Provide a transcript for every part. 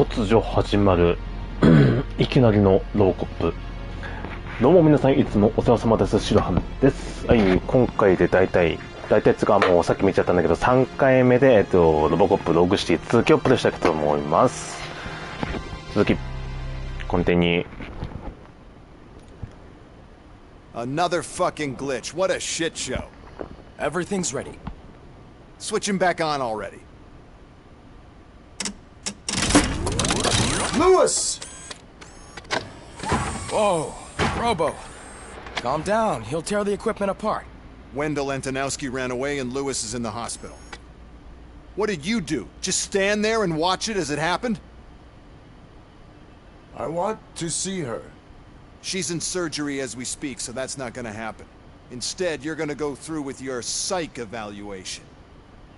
突如始まるいきなりのローコップ。どうも皆さんいつもお世話様です。白羽です。はい、今回で大体つかもうさっき見ちゃったんだけど3回目でロボコップログシティ続きをプレイしたいと思います。続きコンティニュー。 Another fucking glitch. What a shit show. Everything's ready. Switch him back on already. Lewis! Whoa, Robo. Calm down. He'll tear the equipment apart. Wendell Antonowski ran away and Lewis is in the hospital. What did you do? Just stand there and watch it as it happened? I want to see her. She's in surgery as we speak, so that's not gonna happen. Instead, you're gonna go through with your psych evaluation.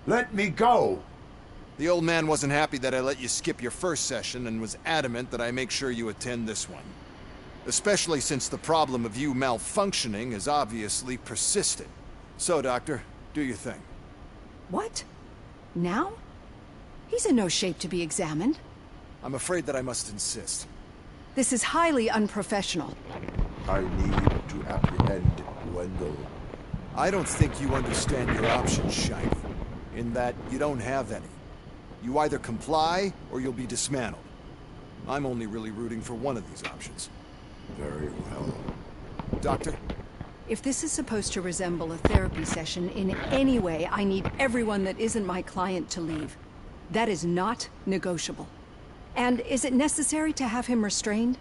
Let me go! The old man wasn't happy that I let you skip your first session and was adamant that I make sure you attend this one. Especially since the problem of you malfunctioning is obviously persistent. So, Doctor, do your thing. What? Now? He's in no shape to be examined. I'm afraid that I must insist. This is highly unprofessional. I need to apprehend Wendell. I don't think you understand your options, Shiny. In that you don't have any. You either comply, or you'll be dismantled. I'm only really rooting for one of these options. Very well. Doctor? If this is supposed to resemble a therapy session in any way, I need everyone that isn't my client to leave. That is not negotiable. And is it necessary to have him restrained?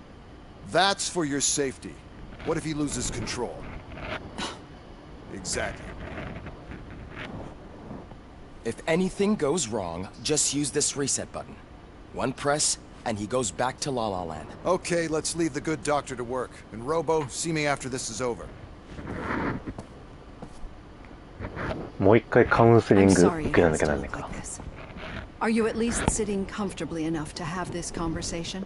That's for your safety. What if he loses control? Exactly. If anything goes wrong, just use this reset button. One press, and he goes back to La La Land. Okay, let's leave the good doctor to work. And Robo, see me after this is over. もう一回カウンセリン I'm グ sorry 受 it けな has きゃ to なんない look か。 like this. Are you at least sitting comfortably enough to have this conversation?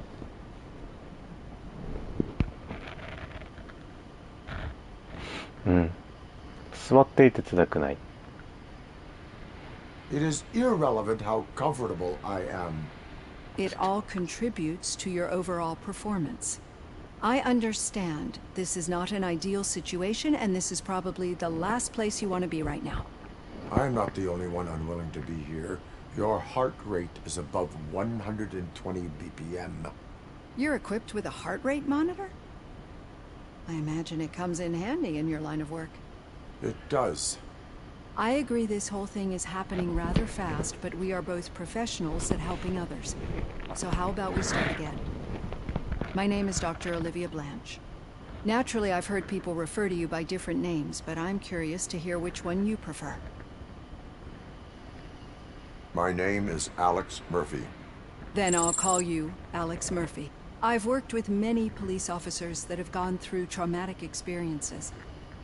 うん。座っていて辛くない。 It is irrelevant how comfortable I am. It all contributes to your overall performance. I understand this is not an ideal situation, and this is probably the last place you want to be right now. I'm not the only one unwilling to be here. Your heart rate is above 120 BPM. You're equipped with a heart rate monitor? I imagine it comes in handy in your line of work. It does. I agree this whole thing is happening rather fast, but we are both professionals at helping others. So how about we start again? My name is Dr. Olivia Blanche. Naturally, I've heard people refer to you by different names, but I'm curious to hear which one you prefer. My name is Alex Murphy. Then I'll call you Alex Murphy. I've worked with many police officers that have gone through traumatic experiences,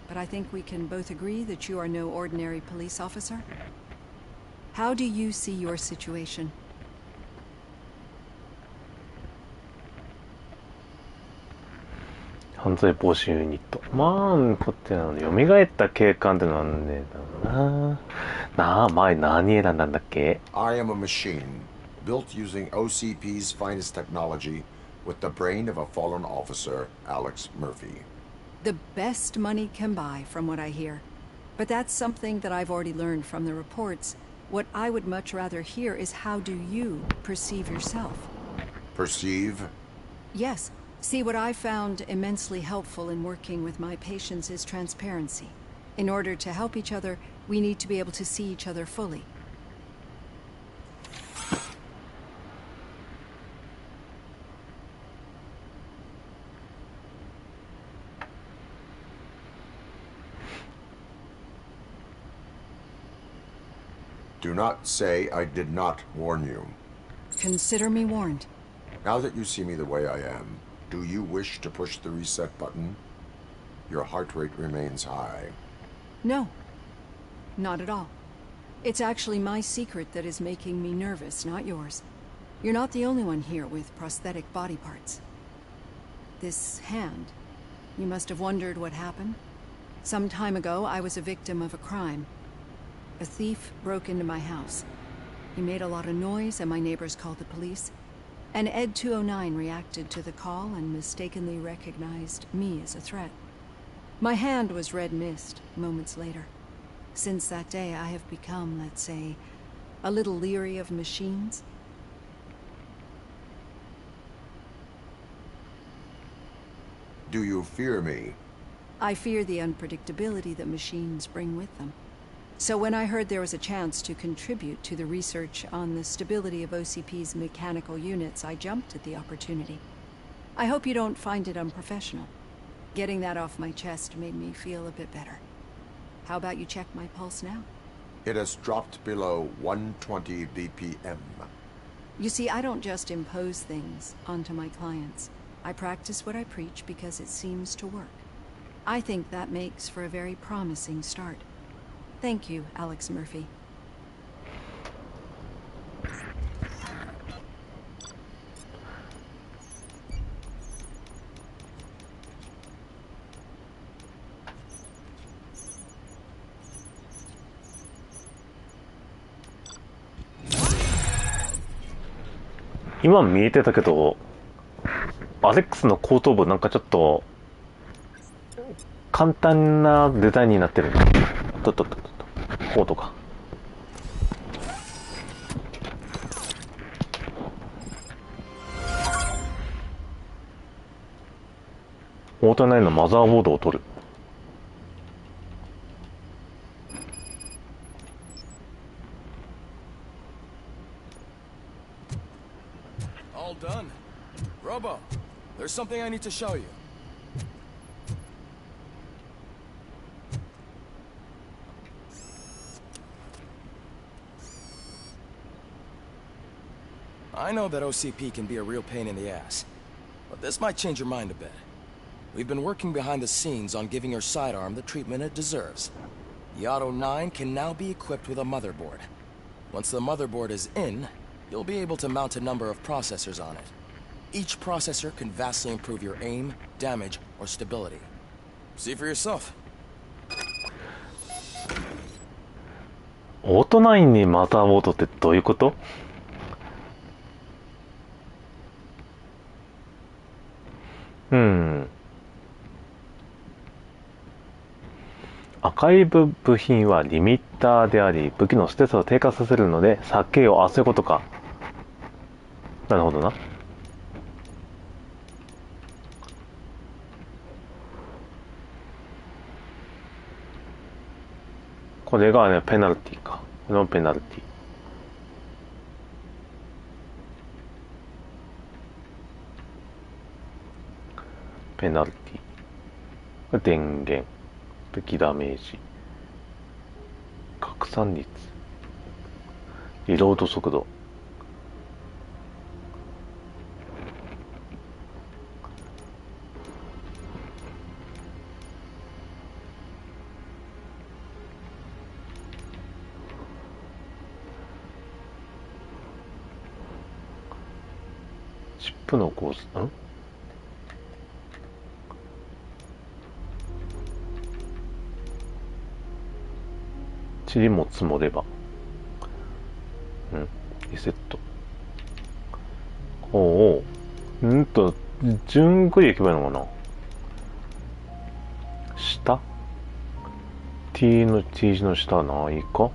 but I think we can both agree that you are no ordinary police officer. How do you see your situation? 犯罪防止ユニット。まあ、こってなので、蘇った警官ってなんでだろうな。前何選んだんだっけ？ I am a machine, built using OCP's finest technology, with the brain of a fallen officer, Alex Murphy. The best money can buy, from what I hear. But that's something that I've already learned from the reports. What I would much rather hear is how do you perceive yourself? Perceive? Yes. See, what I found immensely helpful in working with my patients is transparency. In order to help each other, we need to be able to see each other fully. Do not say I did not warn you. Consider me warned. Now that you see me the way I am, do you wish to push the reset button? Your heart rate remains high. No. Not at all. It's actually my secret that is making me nervous, not yours. You're not the only one here with prosthetic body parts. This hand. You must have wondered what happened. Some time ago, I was a victim of a crime. A thief broke into my house. He made a lot of noise and my neighbors called the police. And Ed 209 reacted to the call and mistakenly recognized me as a threat. My hand was red mist moments later. Since that day, I have become, let's say, a little leery of machines. Do you fear me? I fear the unpredictability that machines bring with them. So when I heard there was a chance to contribute to the research on the stability of OCP's mechanical units, I jumped at the opportunity. I hope you don't find it unprofessional. Getting that off my chest made me feel a bit better. How about you check my pulse now? It has dropped below 120 BPM. You see, I don't just impose things onto my clients. I practice what I preach because it seems to work. I think that makes for a very promising start. Thank you, Alex Murphy.今見えてたけど、アレックスの後頭部なんかちょっと簡単なデザインになってる。こうとか。オートナインのマザーボードを取る。All done. Robo, there's something I need to show you. I know that OCP can be a real pain in the ass, but this might change your mind a bit. We've been working behind the scenes on giving your sidearm the treatment it deserves. The Auto 9 can now be equipped with a motherboard. Once the motherboard is in, you'll be able to mount a number of processors on it. Each processor can vastly improve your aim, damage, or stability. See for yourself. オートナインにマザーボードってどういうこと？赤い部品はリミッターであり、武器のステータスを低下させるので避けよう。あ、そういうことか。なるほどな。これがね、ペナルティか。これのペナルティ。ペナルティ。電源。武器ダメージ。拡散率。リロード速度。チップのコース、塵も積もれば、リセット。おお、順繰り行けばいいのかな。下 T 字の下ないか。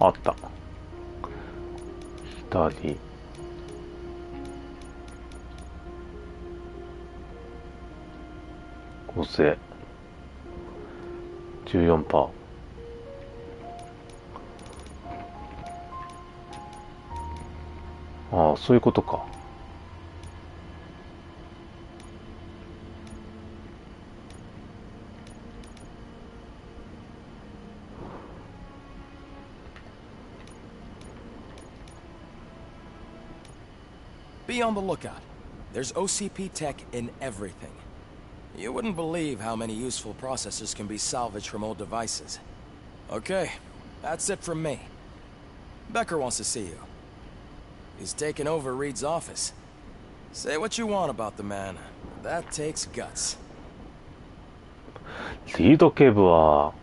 あった。左。構成。14%。ああ、そういうことか。Be on the lookout. There's OCP tech in everything. You wouldn't believe how many useful processors can be salvaged from old devices. Okay, that's it from me. Becker wants to see you. He's taken over Reed's office. Say what you want about the man. That takes guts. リード警部は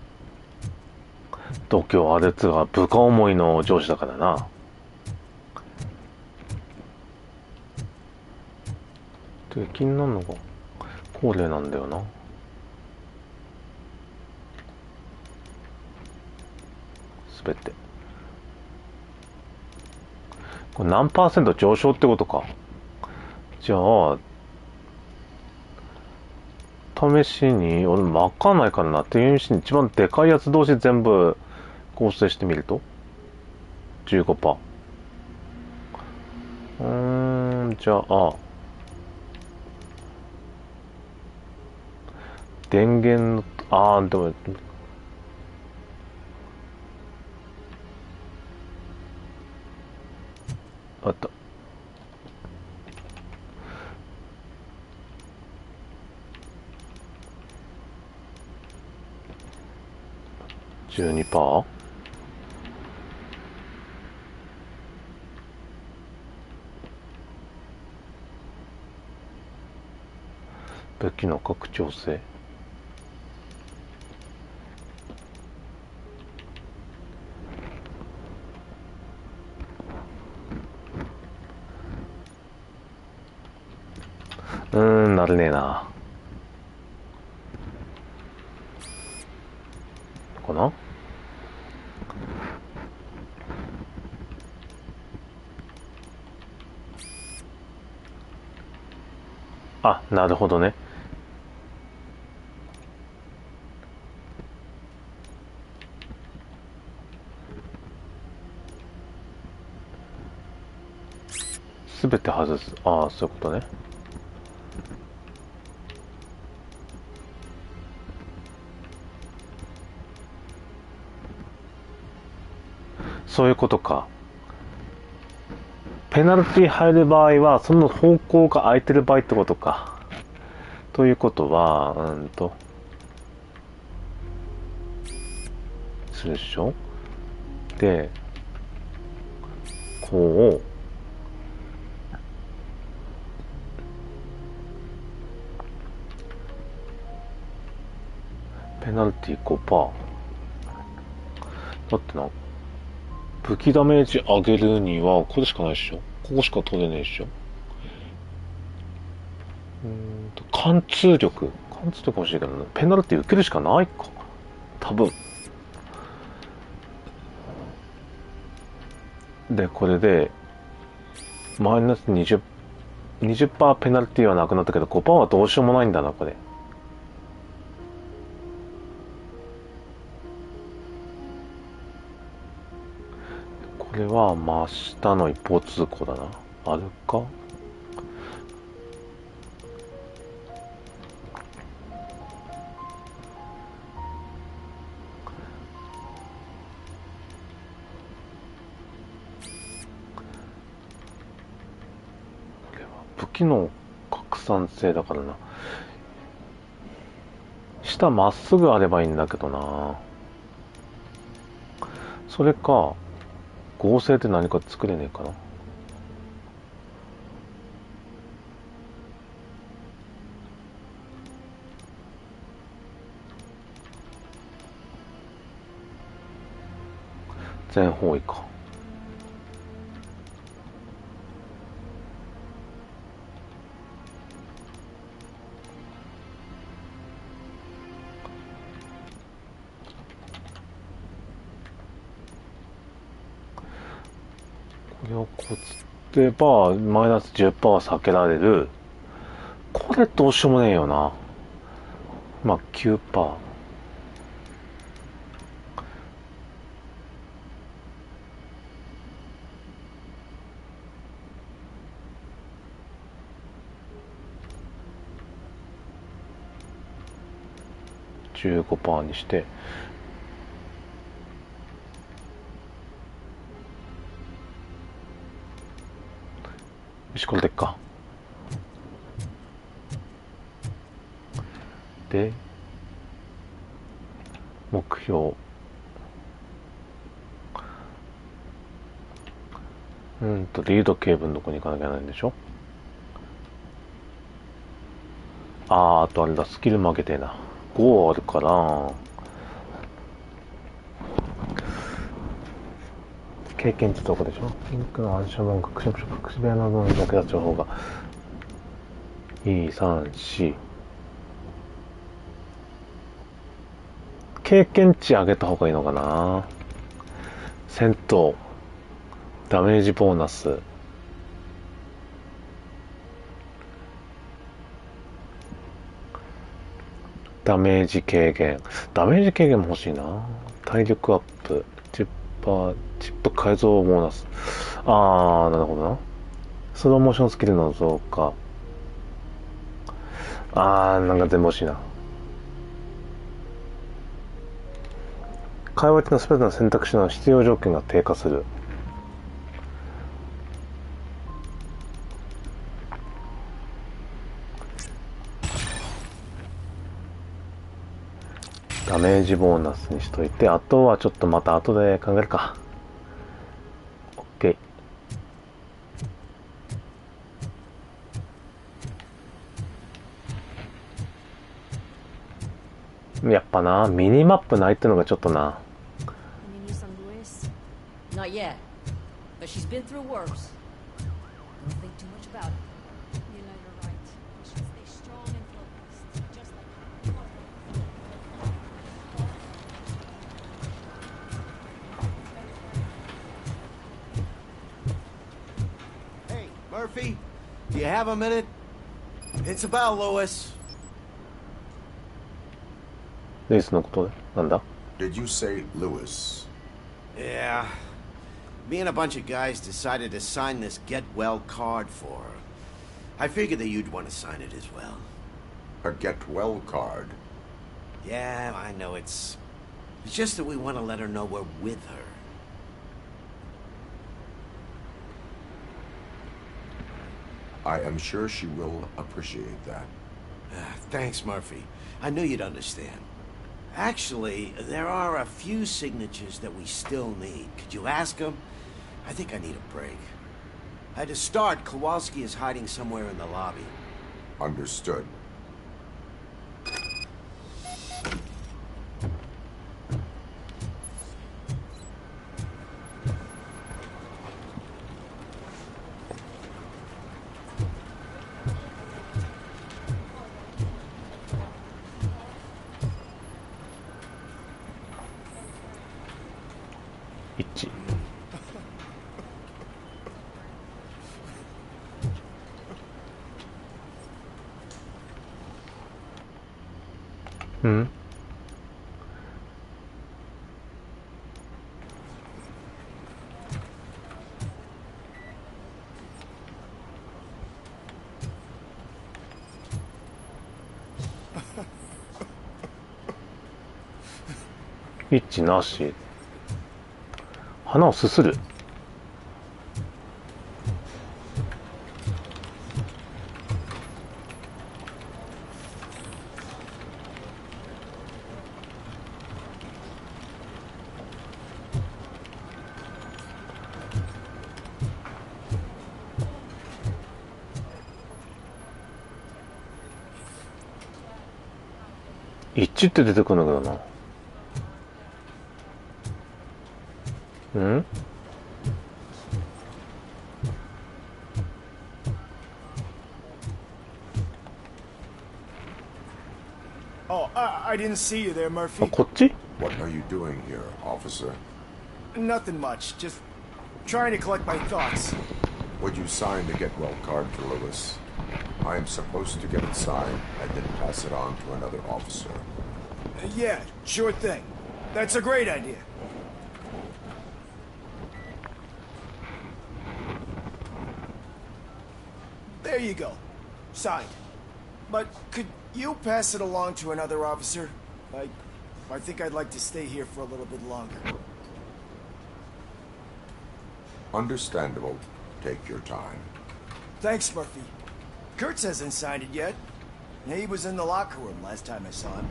度胸あるつが部下思いの上司だからな。敵になるのが恒例なんだよな。すべてこれ何%上昇ってことか。じゃあ試しに俺も分かんないからな。っていう意味に一番でかいやつ同士全部構成してみると 15%。じゃあ電源のでもあった。12%？ 武器の拡張性。なるねえな。かな。あ、なるほどね。すべて外す。ああ、そういうことね。そういうことか。ペナルティ入る場合はその方向が空いてる場合ってことか。ということはするでしょ。でこうペナルティ 5%。 だってな、武器ダメージ上げるにはこれしかないでしょ。ここしか取れないでしょ。貫通力欲しいけどね。ペナルティ受けるしかないか多分。でこれでマイナス 20% ペナルティはなくなったけど 5% はどうしようもないんだなこれ。これは真下の一方通行だな。あるか。武器の拡散性だからな。下まっすぐあればいいんだけどな。それか合成で何か作れねえかな。全方位か。これをこつってばマイナス 10% は避けられる。これどうしようもねえよな。まあ 9%。15% にしてよし、これでっか。で目標リード警部のとこに行かなきゃいけないんでしょ。あとあれだ、スキルも上げてえな。5あるから、経験値とかでしょ。ピンクの暗証番隠し部屋などの役立つ情報が2、3、4。経験値上げた方がいいのかな。戦闘ダメージボーナス、ダメージ軽減も欲しいな。体力アップ、チップ改造ボーナス。なるほどな。スローモーションスキルの増加。なんか全部欲しいな。会話中の全ての選択肢の必要条件が低下する。ダメージボーナスにしといて、あとはちょっとまた後で考えるか。 OK。 やっぱな、ミニマップないってのがちょっとな。 Not yet, but she's been through worse. Don't think too much about it. You know you're right. We should stay strong and focused, just like Hey, Murphy, do you have a minute? It's about Lewis. レイスのことでなんだ。 Did you say Lewis? Yeah. Me and a bunch of guys decided to sign this get well card for her. I figured that you'd want to sign it as well. A get well card? Yeah, I know it's just that we want to let her know we're with her. I am sure she will appreciate that. Thanks, Murphy. I knew you'd understand. Actually, there are a few signatures that we still need. Could you ask him? I think I need a break. To start, Kowalski is hiding somewhere in the lobby. Understood. Hmm. 一致なし。花をすする。一致って出てくるんだけどな。うん？ Oh, I didn't see you there, あ、 Murphy. こっち？ What are you doing here, officer? Nothing much. Just trying to collect my thoughts. Would you sign the get well card for Lewis? I am supposed to get it signed and then pass it on to another officer. Yeah, sure thing. That's a great idea. There you go. Signed. But could you pass it along to another officer? I think I'd like to stay here for a little bit longer. Understandable. Take your time. Thanks, Murphy. Kurtz hasn't signed it yet. He was in the locker room last time I saw him.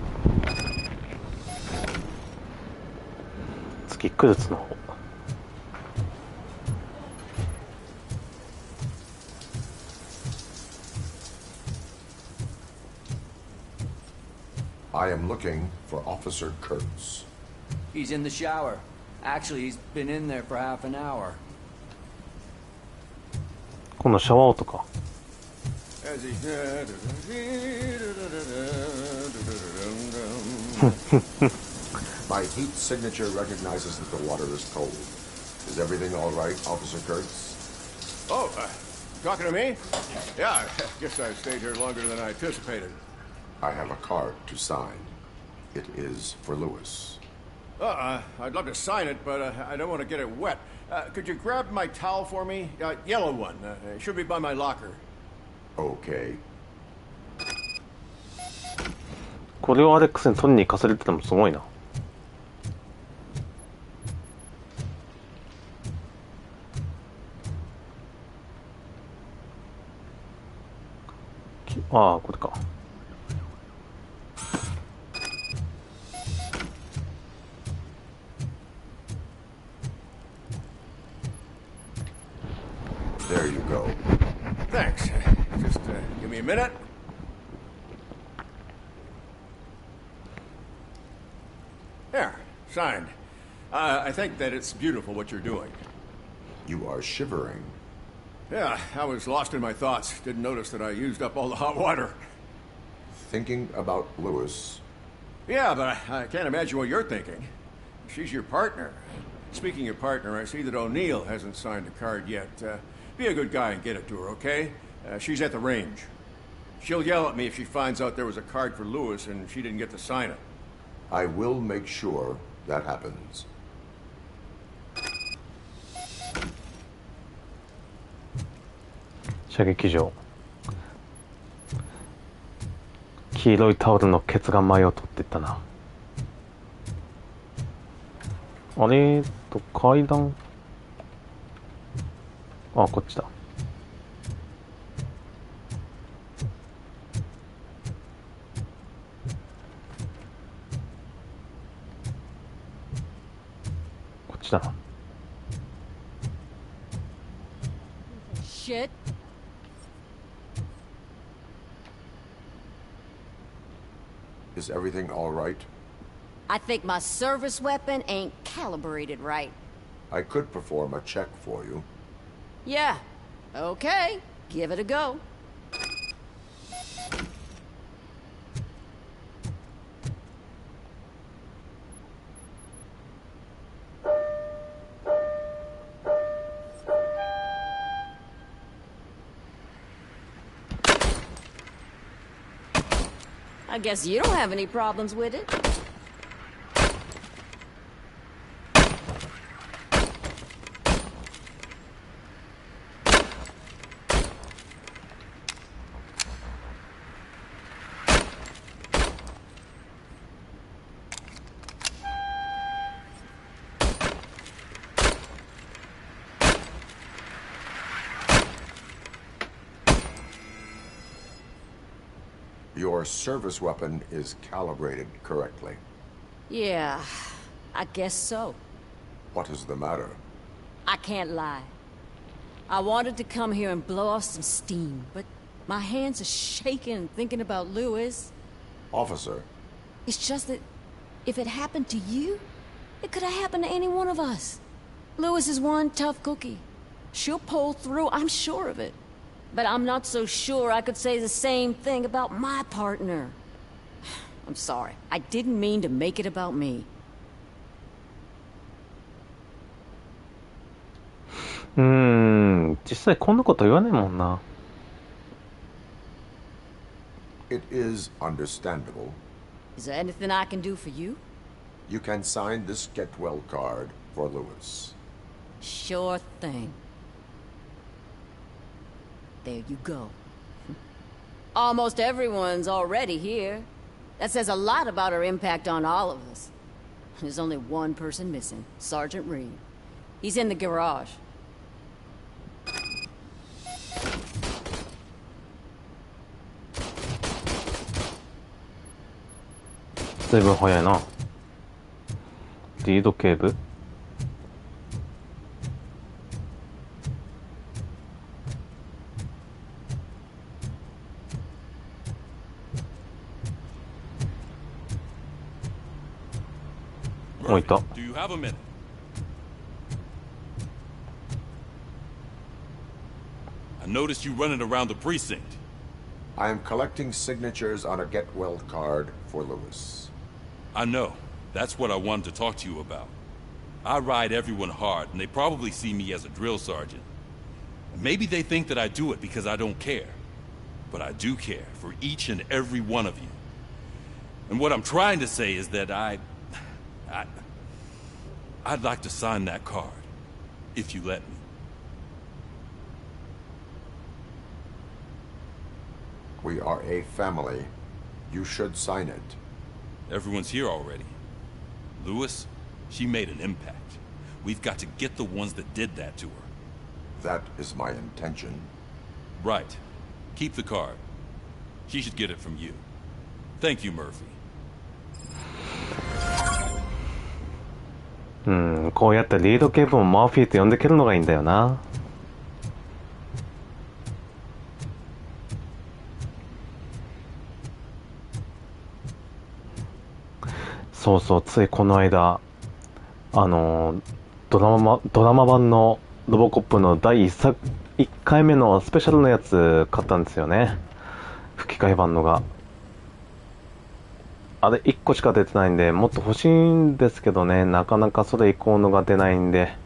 次、クルツの方。I am looking for Officer Kurtz. He's in the shower. Actually, he's been in there for half an hour. このシャワー音か。My heat signature recognizes that the water is cold. Is everything all right, Officer Kurtz? Oh, talking to me? Yeah, I guess I stayed here longer than I anticipated. I have a card to sign. It is for Lewis. I'd love to sign it, but I don't want to get it wet. Could you grab my towel for me? Yellow one. It should be by my locker. Okay. これをアレックスに取りに行かされててもすごいな。ああ、これか。There you go. Thanks. Just give me a minute. There, signed. I think that it's beautiful what you're doing. You are shivering. Yeah, I was lost in my thoughts. Didn't notice that I used up all the hot water. Thinking about Lewis. Yeah, but I can't imagine what you're thinking. She's your partner. Speaking of partner, I see that O'Neill hasn't signed a card yet. Be a good guy and get it to her, okay? She's at the range. She'll yell at me if she finds out there was a card for Lewis and she didn't get to sign it. I will make sure that happens. 射撃場。黄色いタオルのケツが前を取っていったな。あれ階段。あ、こっちだ。こっちだな。Shit. Is everything all right? I think my service weapon ain't calibrated right. I could perform a check for you. Yeah. Okay. Give it a go. I guess you don't have any problems with it. Your service weapon is calibrated correctly. Yeah, I guess so. What is the matter? I can't lie. I wanted to come here and blow off some steam, but my hands are shaking thinking about Lewis. Officer. It's just that if it happened to you, it could have happened to any one of us. Lewis is one tough cookie. She'll pull through, I'm sure of it. But I'm not so sure I could say the same thing about my partner. I'm sorry. I didn't mean to make it about me. It is understandable. Is there anything I can do for you? You can sign this get well card for Lewis. Sure thing. There you go. Almost everyone's already here. That says a lot about her impact on all of us. There's only one person missing, Sergeant Reed. He's in the garage. 随分早いな。リード警部。おいた。Do you have a minute? I noticed you running around the precinct. I am collecting signatures on a get well card for Lewis. I know. That's what I wanted to talk to you about. I ride everyone hard, and they probably see me as a drill sergeant. Maybe they think that I do it because I don't care. But I do care for each and every one of you. And what I'm trying to say is that I'd like to sign that card, if you let me. We are a family. You should sign it. Everyone's here already. Lewis, she made an impact. We've got to get the ones that did that to her. That is my intention. Right. Keep the card. She should get it from you. Thank you, Murphy. こうやってリード警部もマーフィーと呼んでけるのがいいんだよな。そうそう、ついこの間、ドラマ版のロボコップの第1回目のスペシャルのやつ買ったんですよね。吹き替え版のが。あれ1個しか出てないんで、もっと欲しいんですけどね、なかなかそれ以降のが出ないんで、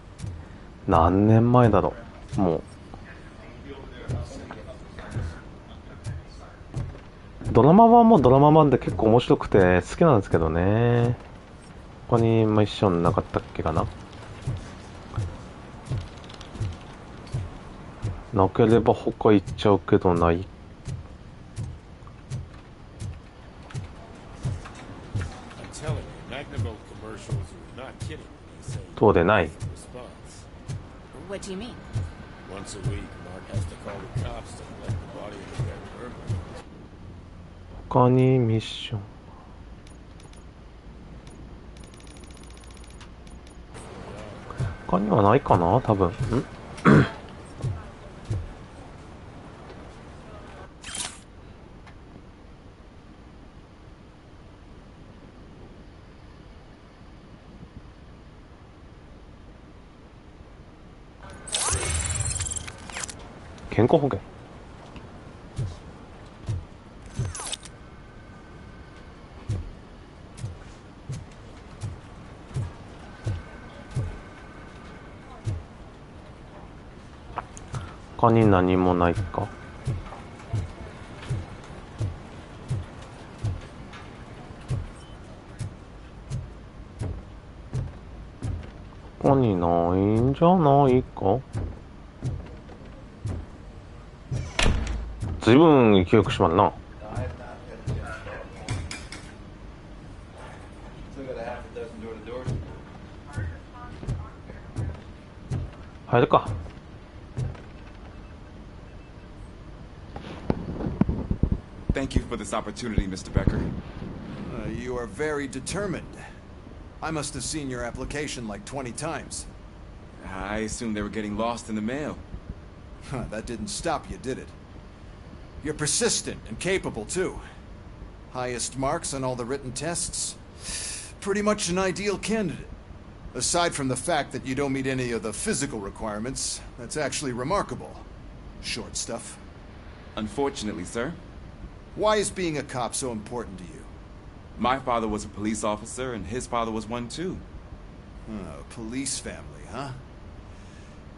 何年前だろう、もう。ドラマ版もドラマ版で結構面白くて好きなんですけどね。ここにミッションなかったっけかな。なければ他行っちゃうけどない。そうでない。What do you mean? Once a week, Mark has to call the cops to collect the body of the dead burglar. 他にミッション。他にはないかな、多分。健康保険。他に何もないか。他にないんじゃないか。ずいぶん勢いよくしまるな。入るか。Thank you for this opportunity, Mr. Becker. You are very determined. I must have seen your application like 20 times. I assumed they were getting lost in the mail. That didn't stop you, did it? You're persistent and capable, too. Highest marks on all the written tests. Pretty much an ideal candidate. Aside from the fact that you don't meet any of the physical requirements, that's actually remarkable. Short stuff. Unfortunately, sir. Why is being a cop so important to you? My father was a police officer, and his father was one, too. Police family, huh?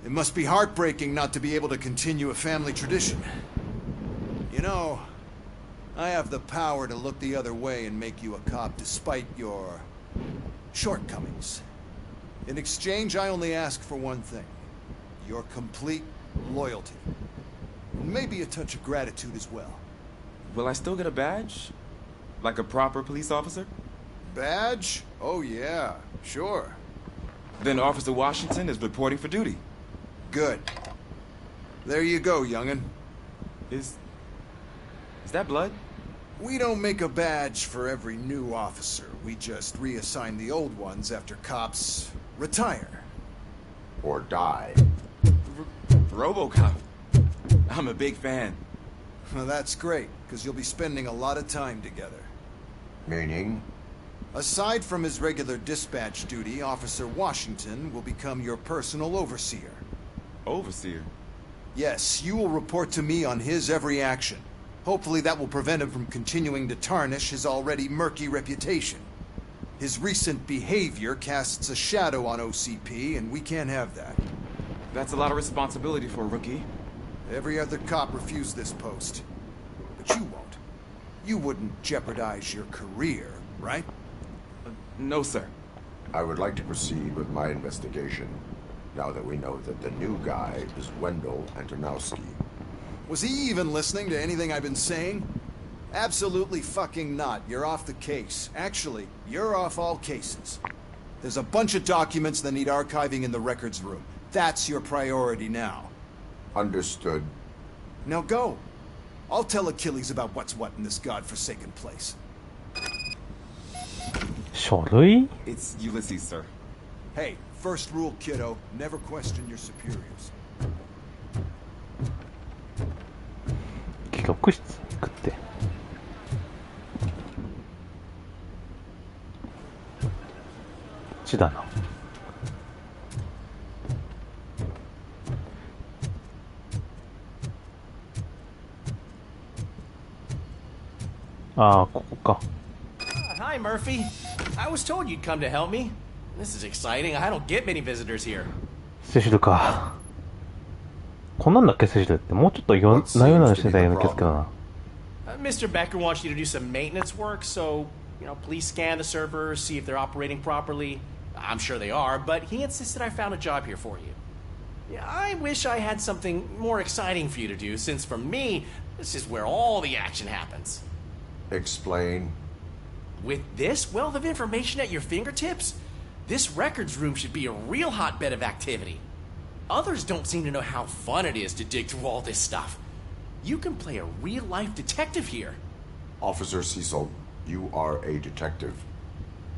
It must be heartbreaking not to be able to continue a family tradition. You know, I have the power to look the other way and make you a cop despite your shortcomings. In exchange, I only ask for one thing. Your complete loyalty. And maybe a touch of gratitude as well. Will I still get a badge? Like a proper police officer? Badge? Oh yeah, sure. Then Officer Washington is reporting for duty. Good. There you go, young'un. Is that blood? We don't make a badge for every new officer. We just reassign the old ones after cops retire. Or die. Robocop. I'm a big fan. Well, that's great, because you'll be spending a lot of time together. Meaning? Aside from his regular dispatch duty, Officer Washington will become your personal overseer. Overseer? Yes, you will report to me on his every action. Hopefully that will prevent him from continuing to tarnish his already murky reputation. His recent behavior casts a shadow on OCP, and we can't have that. That's a lot of responsibility for a rookie. Every other cop refused this post. But you won't. You wouldn't jeopardize your career, right? No, sir. I would like to proceed with my investigation, now that we know that the new guy is Wendell Antonowski. Was he even listening to anything I've been saying? Absolutely fucking not. You're off the case. Actually, you're off all cases. There's a bunch of documents that need archiving in the records room. That's your priority now. Understood. Now go. I'll tell Achilles about what's what in this godforsaken place. 書類? It's Ulysses, sir. Hey, first rule, kiddo. Never question your superiors. 記録室に行くって。こっちだな。ああ、ここか。Hi, Murphy. I was told you'd come to help me. This is exciting. I don't get many visitors here. セシルか。こんなんだっけ、セシルって。もうちょっとなようなしてたような気がするけどな。Mr. Becker wants you to do some maintenance work, so, please scan the servers, see if they're operating properly. I'm sure they are, but he insisted I found a job here for you. Yeah, I wish I had something more exciting for you to do, since for me, this is where all the action happens. Explain. With this wealth of information at your fingertips, this records room should be a real hotbed of activity. Others don't seem to know how fun it is to dig through all this stuff. You can play a real-life detective here. Officer Cecil, you are a detective.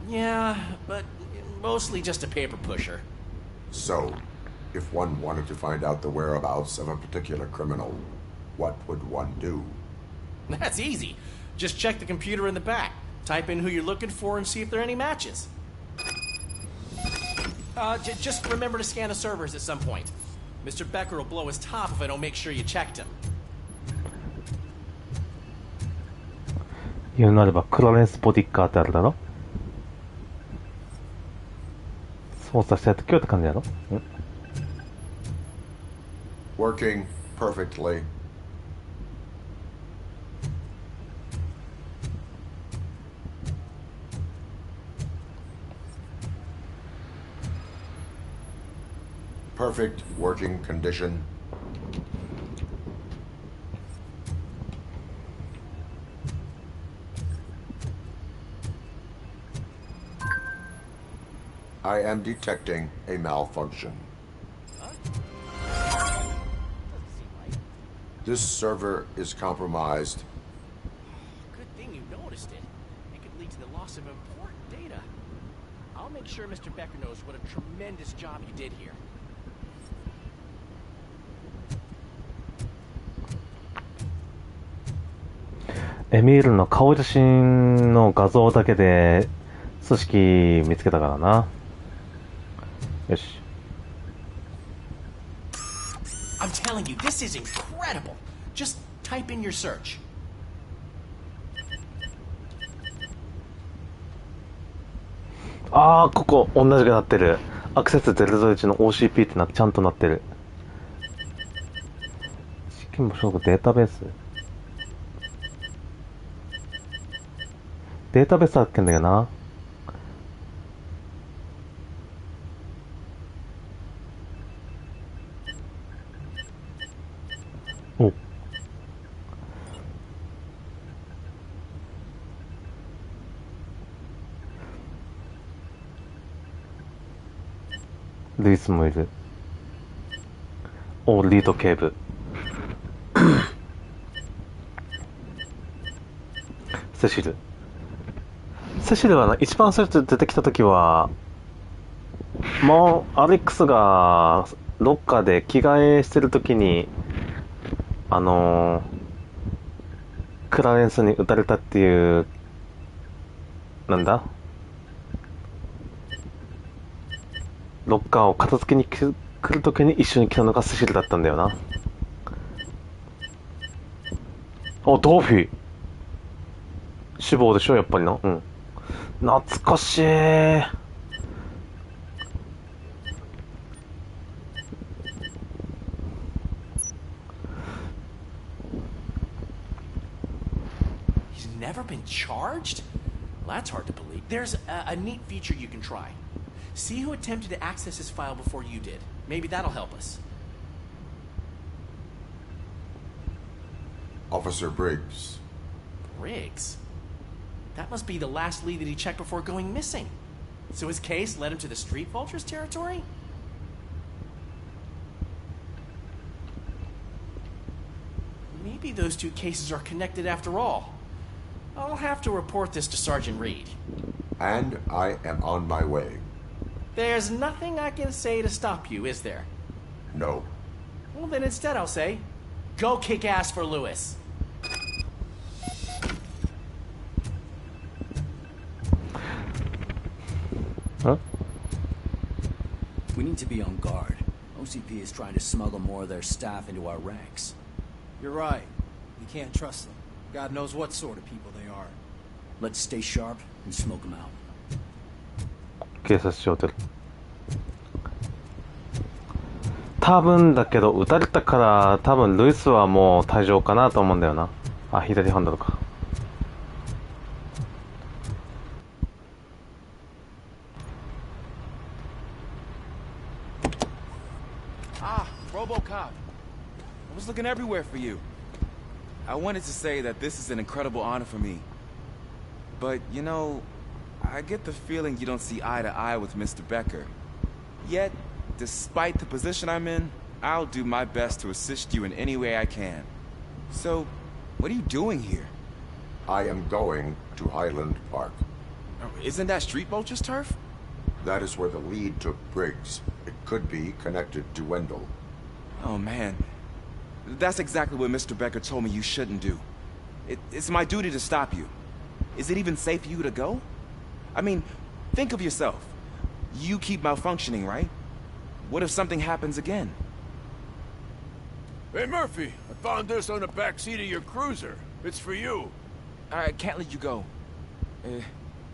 Yeah, but mostly just a paper pusher. So, if one wanted to find out the whereabouts of a particular criminal, what would one do? That's easy. Just check the computer in the back. Type in who you're looking for and see if there are any matches. Just remember to scan the servers at some point. Mr. Becker will blow his top if I don't make sure you checked him. 言うなればクラレンス・ボディッカーってあるだろ。操作したいときはって感じやろ。Working perfectly. Perfect working condition. I am detecting a malfunction. This server is compromised. Good thing you noticed it. It could lead to the loss of important data. I'll make sure Mr. Becker knows what a tremendous job you did here. エミールの顔写真の画像だけで組織見つけたからな。よし。I'm telling you, this is incredible. Just type in your search. ああ、ここ同じくなってる。アクセス001の OCP ってちゃんとなってる。資金も所属データベース。データベースあっけんだよな。お。ルイスもいる。お、リード警部。セシル。セシルはな、一番最初出てきた時は、もう、アレックスが、ロッカーで着替えしてる時に、クラレンスに撃たれたっていう、なんだロッカーを片付けに来る時に一緒に来たのがセシルだったんだよな。あ、ドーフィー死亡でしょ、やっぱりな。うん。懐かしい。He's never been charged? Well, that's hard to believe. There's a neat feature you can try. See who attempted to access his file before you did. Maybe that'll help us. Officer Briggs. Briggs? That must be the last lead that he checked before going missing. So his case led him to the Street Vultures territory? Maybe those two cases are connected after all. I'll have to report this to Sergeant Reed. And I am on my way. There's nothing I can say to stop you, is there? No. Well, then instead I'll say, go kick ass for Lewis. Huh? We need to be on guard. OCP is trying to smuggle more of their staff into our ranks. You're right. We can't trust them. God knows what sort of people they are. Let's stay sharp and smoke them out. 警察署で多分だけど撃たれたから多分ルイスはもう退場かなと思うんだよな。あ、左ハンドルか。Ah, Robocop. I was looking everywhere for you. I wanted to say that this is an incredible honor for me. But, you know, I get the feeling you don't see eye to eye with Mr. Becker. Yet, despite the position I'm in, I'll do my best to assist you in any way I can. So, what are you doing here? I am going to Highland Park. Isn't that Street Vulture's turf? That is where the lead took Briggs. It could be connected to Wendell. Oh, man. That's exactly what Mr. Becker told me you shouldn't do. It's my duty to stop you. Is it even safe for you to go? I mean, think of yourself. You keep malfunctioning, right? What if something happens again? Hey, Murphy, I found this on the back seat of your cruiser. It's for you. I can't let you go.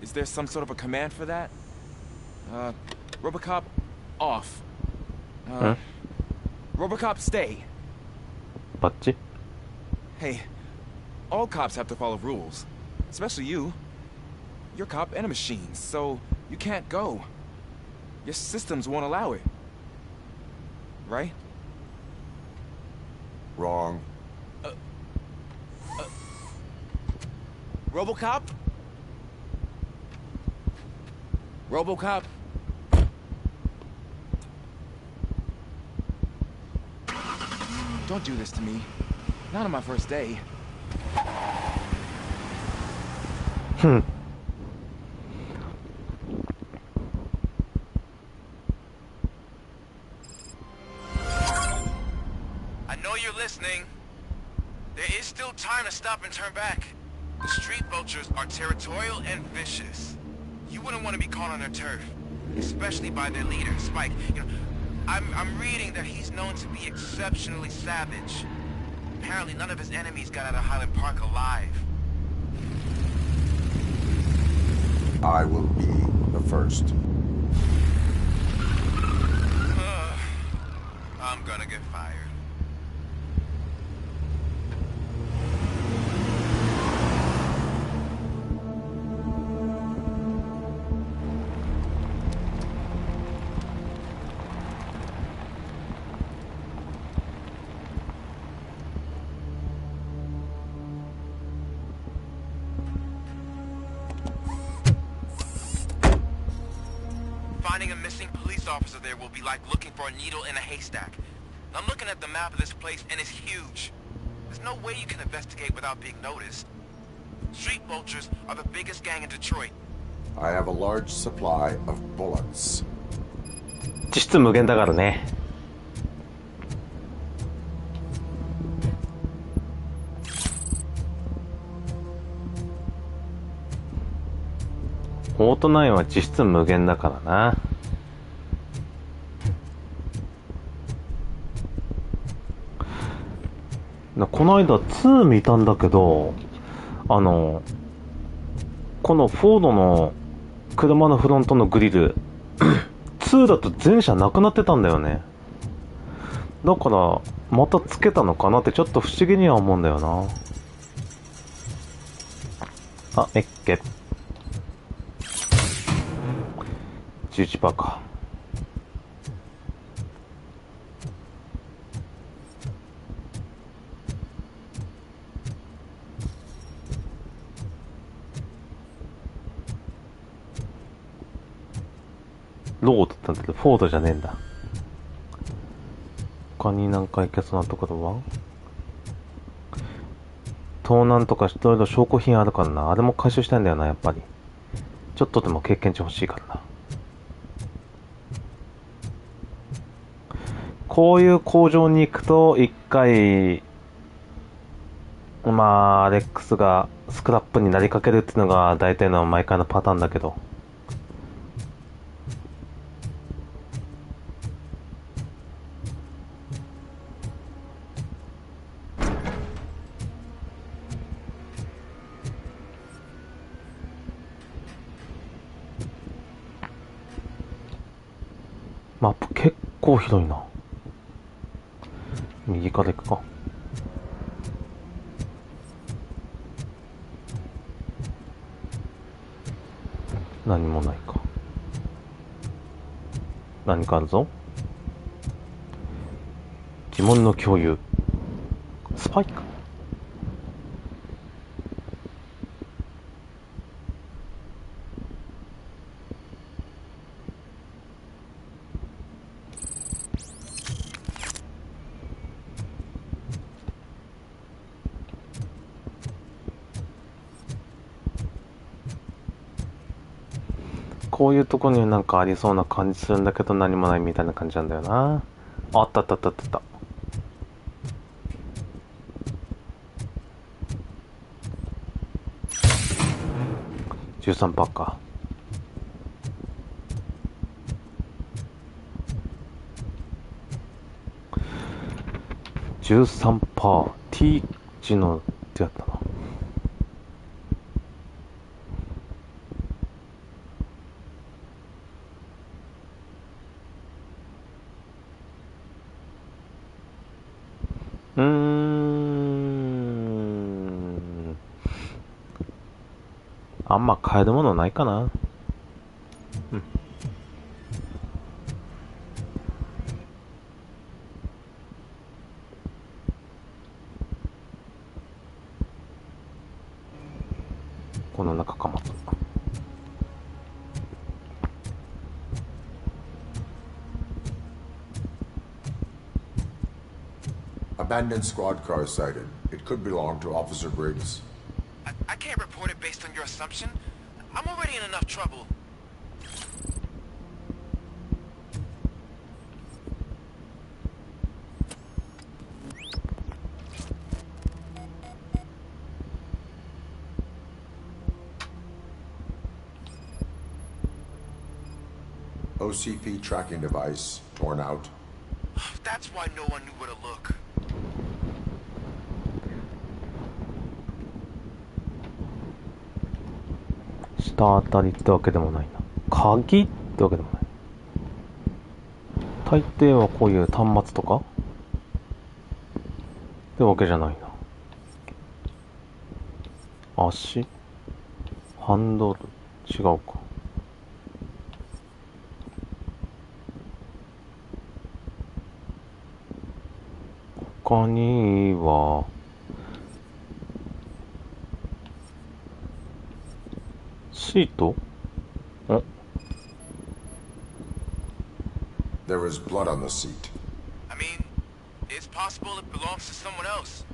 Is there some sort of a command for that? Robocop, off. Robocop, stay. バッチ? Hey, all cops have to follow rules. Especially you. You're a cop and a machine, so you can't go. Your systems won't allow it. Right? Wrong. Robocop? Robocop? Don't do this to me. Not on my first day. I know you're listening. There is still time to stop and turn back. The Street Vultures are territorial and vicious. You wouldn't want to be caught on their turf, especially by their leader, Spike. You know, I'm reading that he's known to be exceptionally savage. Apparently none of his enemies got out of Highland Park alive. I will be the first. I'm gonna get fired. Finding a missing police officer there will be like looking for a needle in a haystack. I'm looking at the map of this place and it's huge. There's no way you can investigate without being noticed. Street vultures are the biggest gang in Detroit. I have a large supply of bullets. 実質無限だからね。オート9は実質無限だからな。この間2見たんだけど、このフォードの車のフロントのグリル2だと全車なくなってたんだよね。だからまたつけたのかなってちょっと不思議には思うんだよな。あ、メッケ11%か。ロードってなんだけど、フォードじゃねえんだ。他になんかいけそうなところは盗難とかいろいろ証拠品あるからな。あれも回収したいんだよな、やっぱり。ちょっとでも経験値欲しいからな。こういう工場に行くと、一回、まあ、レックスがスクラップになりかけるっていうのが大体の毎回のパターンだけど。マップ結構広いな。右から行くか。何もないか。何かあるぞ。疑問の共有。スパイか。こういうとこになんかありそうな感じするんだけど何もないみたいな感じなんだよな。あったあったあったあった。13% か。13% T 字のってやったな。あんま買えるものないかな。うん。この中かまず。Abandoned squad car sighted. It could belong to Officer Briggs. I can't report it based on your assumption. I'm already in enough trouble. OCP tracking device torn out. That's why no one knew where to look. 下当たりってわけでもないな。鍵ってわけでもない。大抵はこういう端末とかってわけじゃないな。足ハンドル違うか。他にはシート？ん？ There is blood on the seat. I mean, it's possible it belongs to someone else.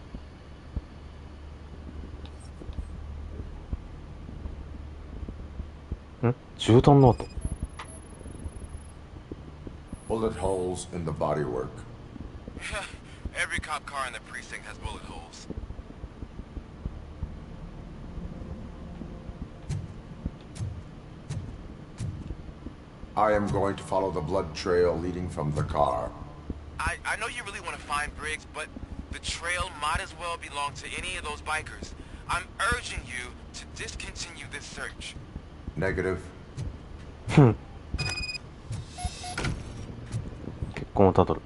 銃弾の跡。Bullet holes in the bodywork. Every cop car in the precinct has bullet holes. I am going to follow the blood trail leading from the car. I know you really want to find Briggs, but the trail might as well belong to any of those bikers. I'm urging you to discontinue this search. Negative. 結婚をたどる。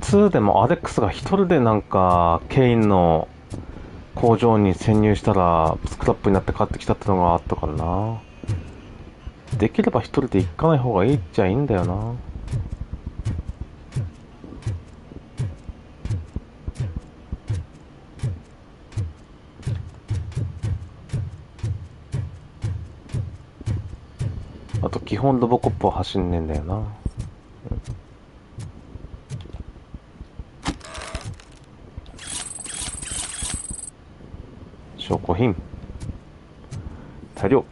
2でもアレックスが一人でなんかケインの工場に潜入したらスクラップになって帰ってきたってのがあったからな。できれば一人で行かない方がいいっちゃいいんだよな。あと基本ロボコップは走んねえんだよな。証拠品大量。こ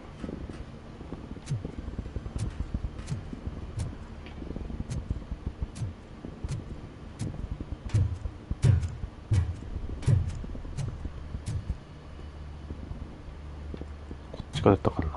っちからやったからな。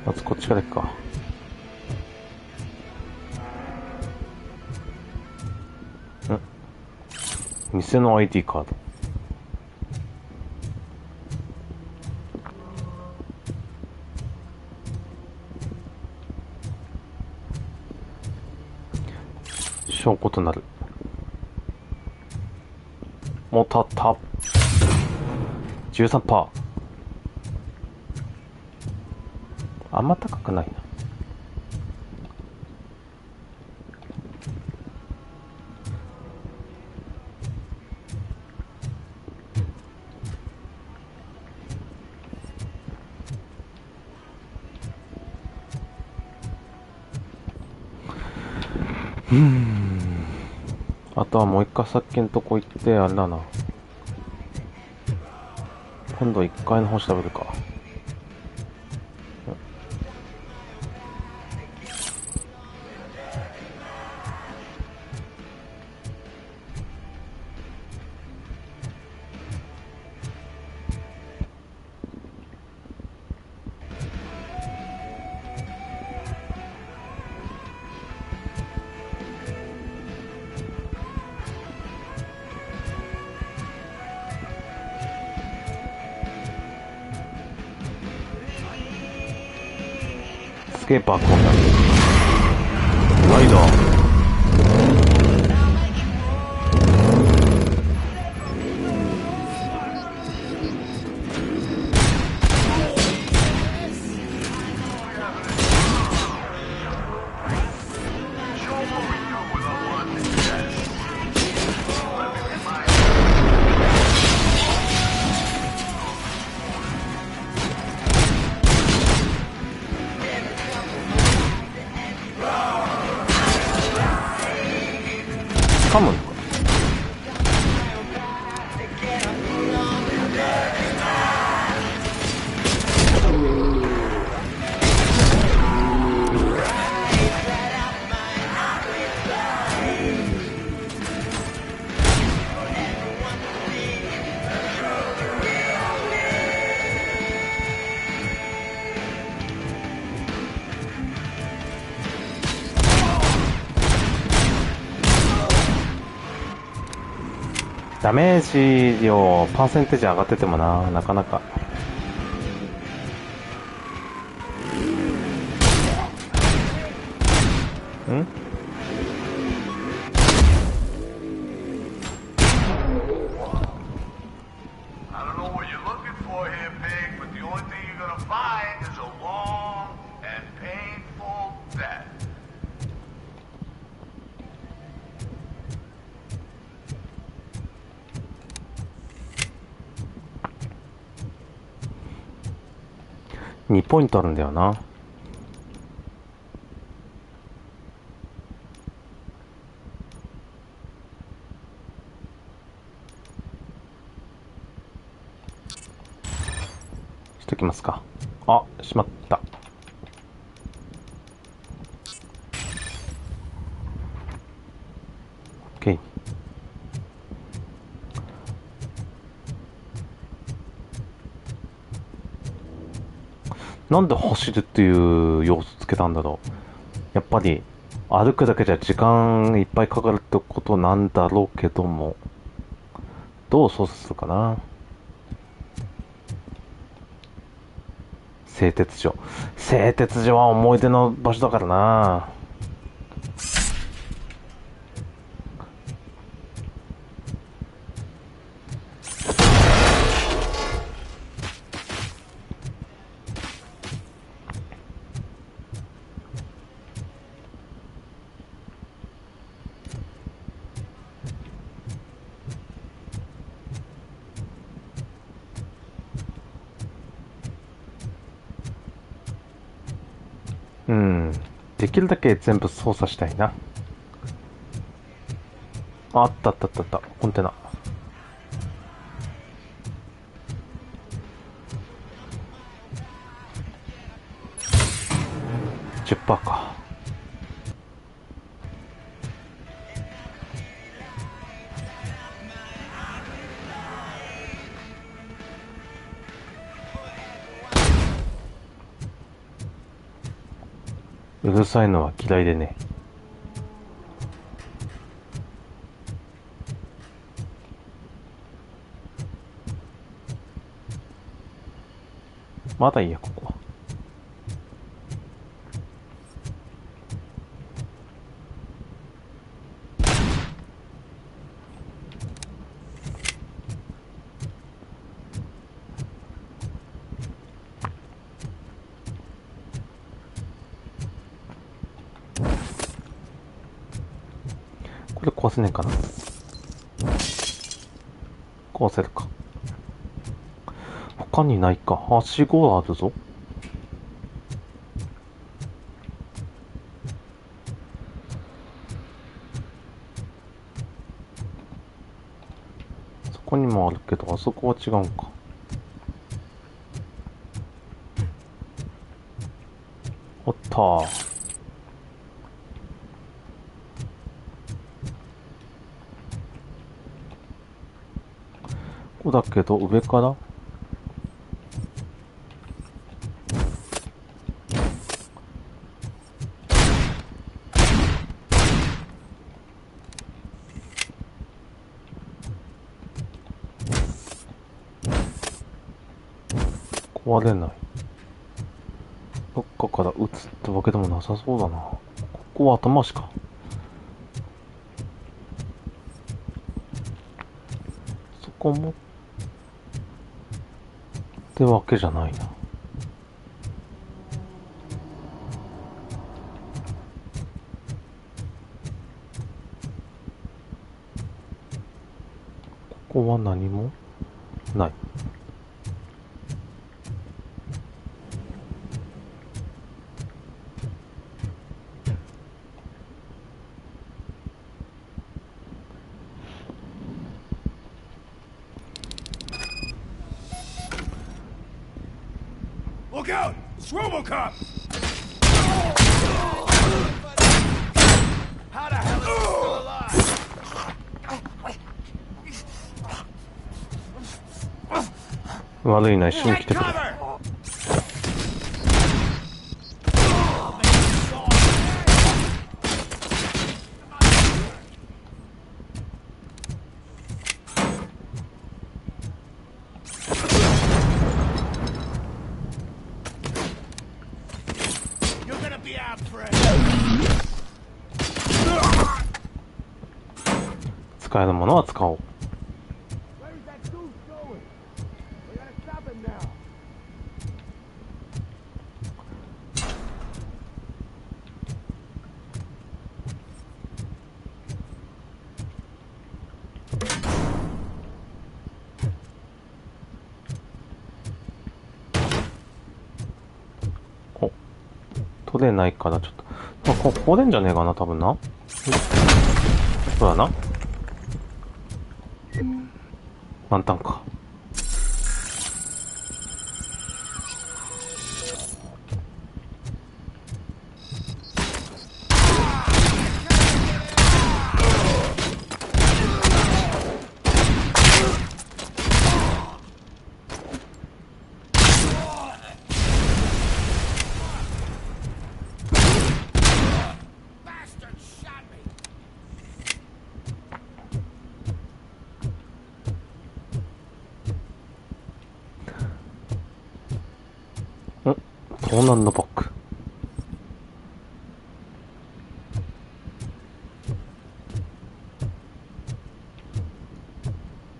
まずこっちから行くか。店の ID カード。証拠となる。もうたった。13%。あんま高くないな。あとはもう一回さっきのとこ行ってあれだな。今度1階の方調べるか。スケーパーこんなライダー。ダメージ量パーセンテージ上がっててもなかなか。ん？2ポイントあるんだよな。しときますか。あ、しまった。OK。なんで走るっていう要素つけたんだろう。やっぱり歩くだけじゃ時間いっぱいかかるってことなんだろうけども、どう操作するかな。製鉄所。製鉄所は思い出の場所だからな。うん。できるだけ全部操作したいな。あったあったあったあった。コンテナ。10% か。うるさいのは嫌いでね。まだいいや、ここは。これ壊せねえかな。壊せるか。他にないか。はしごあるぞ。そこにもあるけど、あそこは違うんか。おったー。ここだけど上から壊れない。どっかから撃つってわけでもなさそうだな。ここは頭しか。そこもってわけじゃないな。ここは何もない。Look out! It's Robocop! How the hell is he still alive? 悪いな、一緒に来てくれ。使えるものは使おう。取れないからちょっと、ここでんじゃねえかな、多分な。そうだな。満タンか。盗難のバッグ。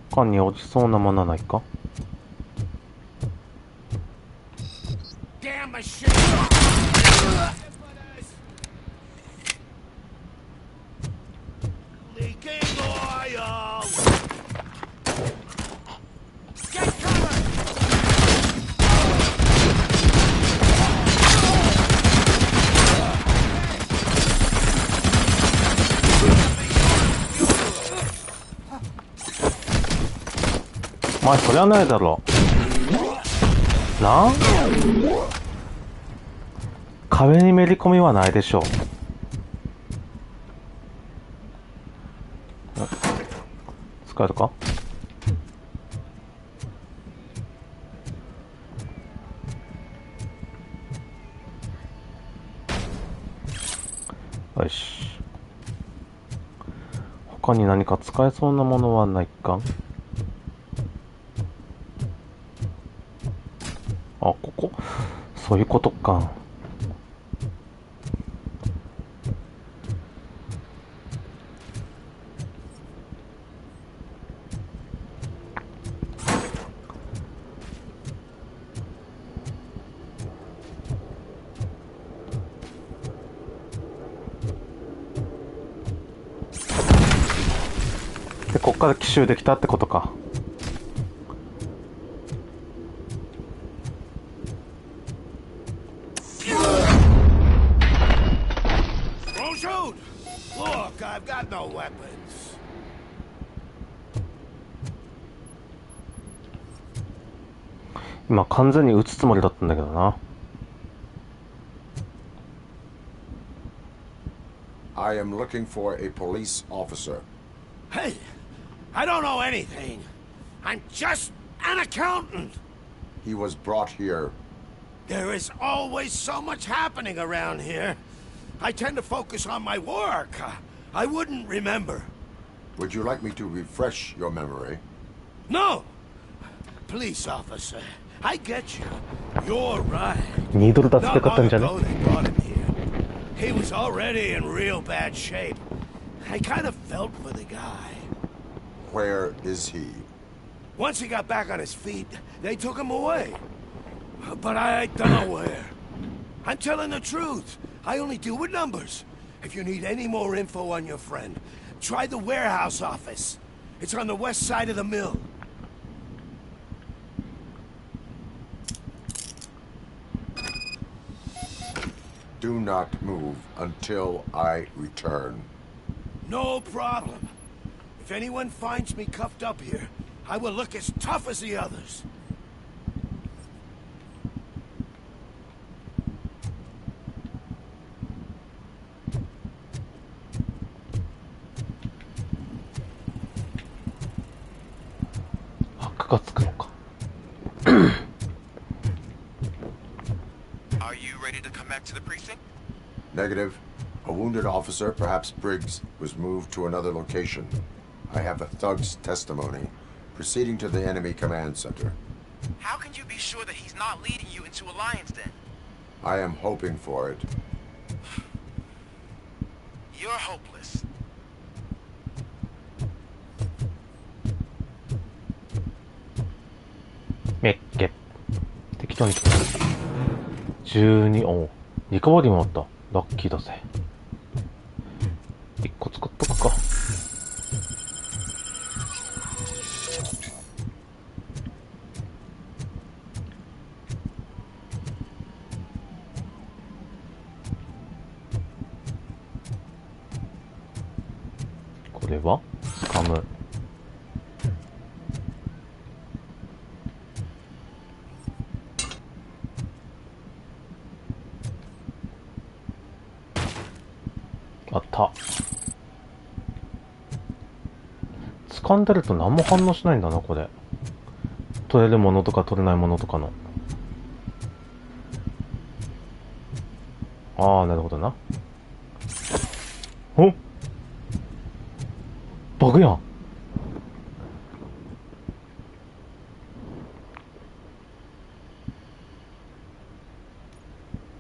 他に落ちそうなものないか？まあそりゃないだろうな。壁にめり込みはないでしょう。使えるか？よし。他に何か使えそうなものはないか？あ、ここそういうことか。で、こっから奇襲できたってことか。今完全に撃つつもりだったんだけどな。I am looking for a police officer. Hey, I don't know anything. I'm just an accountant. He was brought here. There is always so much happening around here. I tend to focus on my work. I wouldn't remember. Would you like me to refresh your memory? No! Police officer, I get you. You're right. $2だってかったんじゃね? He was already in real bad shape. I kind of felt for the guy. Where is he? Once he got back on his feet, they took him away. But I don't know where. I'm telling the truth. I only deal with numbers. If you need any more info on your friend, try the warehouse office. It's on the west side of the mill. Do not move until I return. No problem. If anyone finds me cuffed up here, I will look as tough as the others. Are you ready to come back to the precinct? Negative. A wounded officer, perhaps Briggs, was moved to another location. I have a thug's testimony, proceeding to the enemy command center. How can you be sure that he's not leading you into Alliance then? I am hoping for it. You're hopeless. めっけ。適当に12、おう。リカバリーもあった。ラッキーだぜ。1個作っとくか。これはスカム。あった。掴んでると何も反応しないんだな、これ。取れるものとか取れないものとかの。ああ、なるほどな。お、バグやん。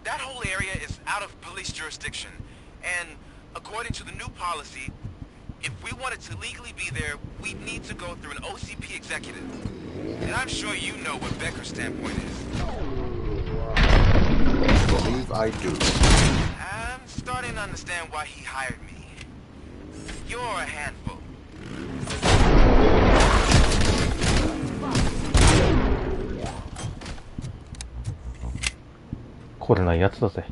That whole area is out of police jurisdiction, and according to the new policy, if we wanted to legally be there, we'd need to go through an OCP executive. And I'm sure you know what Becker's standpoint is. I believe I do. I'm starting to understand why he hired me. You're a handful. これないやつだぜ。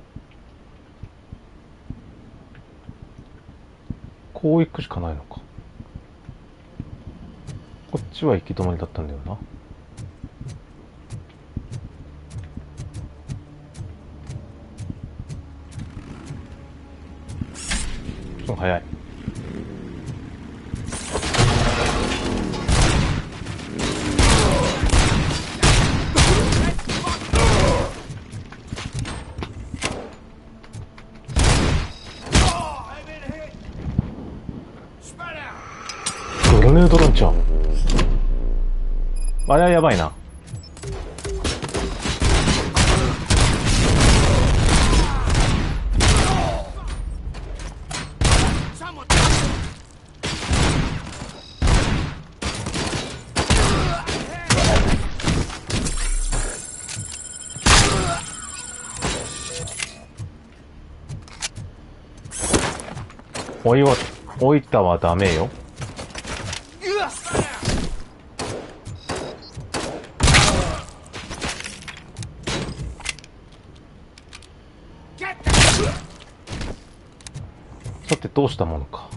こう行くしかないのか。こっちは行き止まりだったんだよな。早い。グレネードランチャー。あれはやばいな。置いたはダメよ。さてどうしたものか。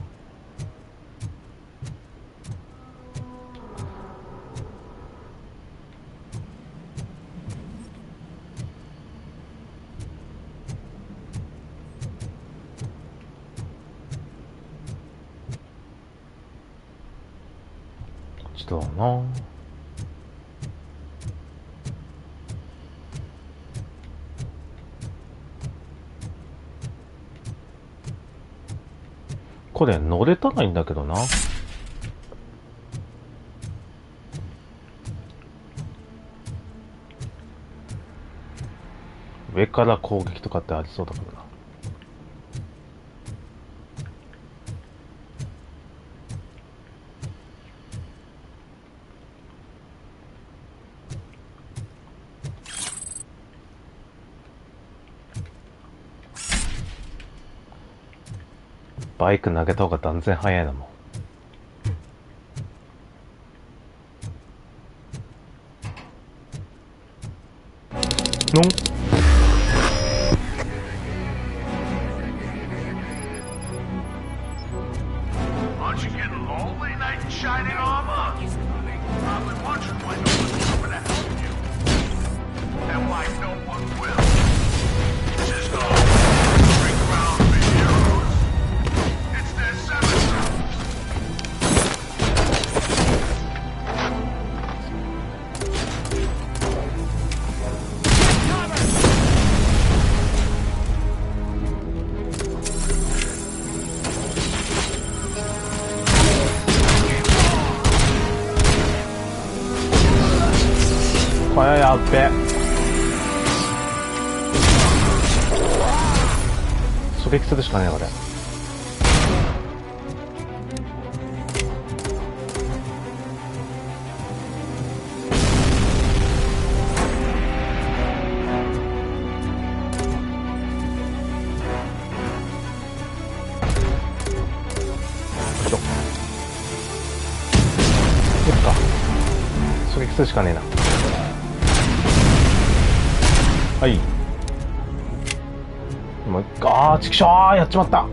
だな。これ乗れたらいいんだけどな。上から攻撃とかってありそうだからな。バイク投げた方が断然早いなもん。のんこれやっべ。狙撃するしかねえこれ。撃するしかねえな。はい。もう一回、あー、ちくしょー、やっちまった。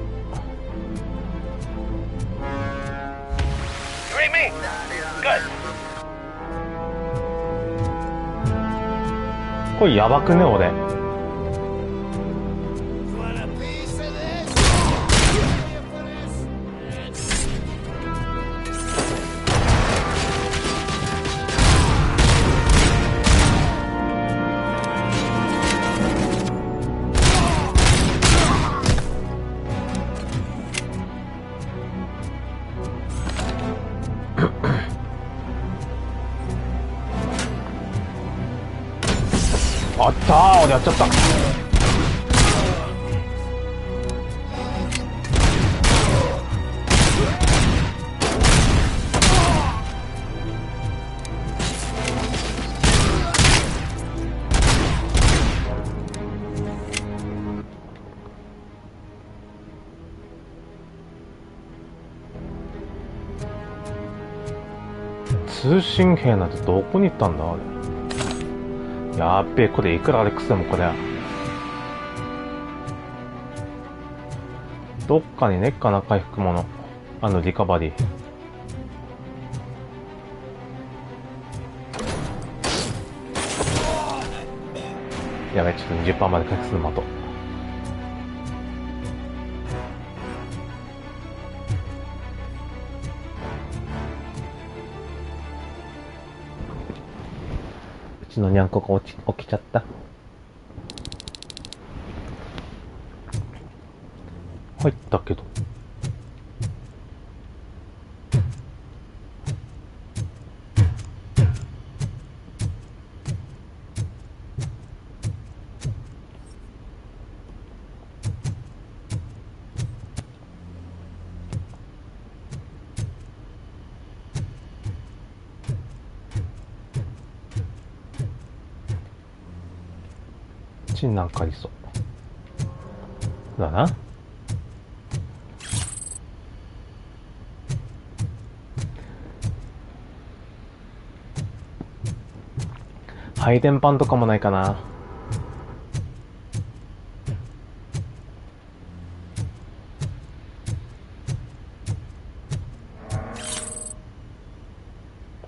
これやばくね、俺。あったー、俺やっちゃった。通信兵なんてどこに行ったんだあれ。やっべえ、これいくらアレックスでもこれどっかにねっかな、回復物。リカバリー。やべえ、ちょっと 20% まで回復するの待とう。うちのにゃんこが起きちゃった。入ったけど。なんかありそうだな。配電盤とかもないかな。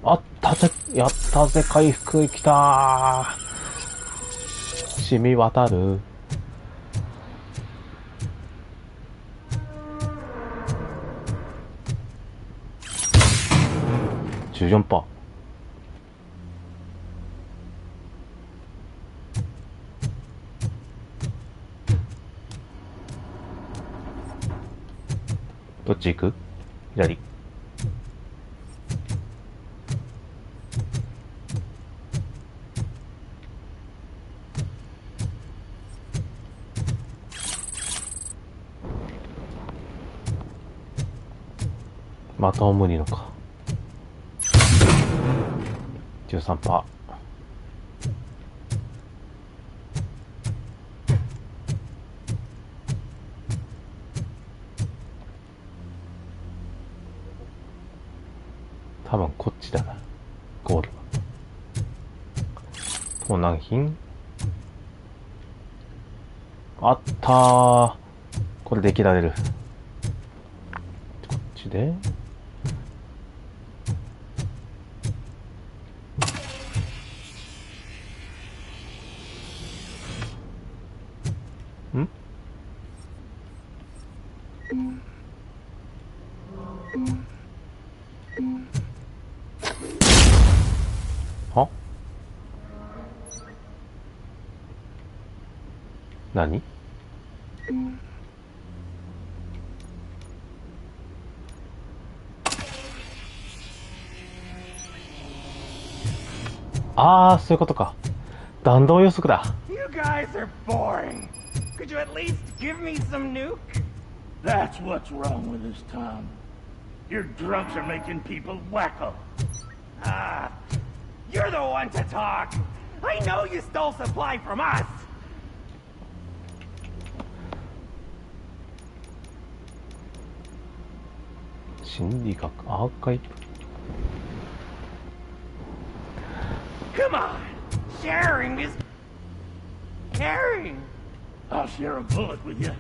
あったぜ、やったぜ、回復きたー。染み渡る。14%。どっち行く？左。また無理のか。13%。多分こっちだな。ゴールは。盗難品あったー。これで切られる。こっちでは？何？ああ、そういうことか。弾道予測だ。You guys are boring. Could you at least give me some nuke? That's what's wrong with this town. Your drunks are making people wacko. Ah, you're the one to talk. I know you stole supply from us. 心理学アーカイブ。Come on. Sharing is caring. I'll share a bullet with you.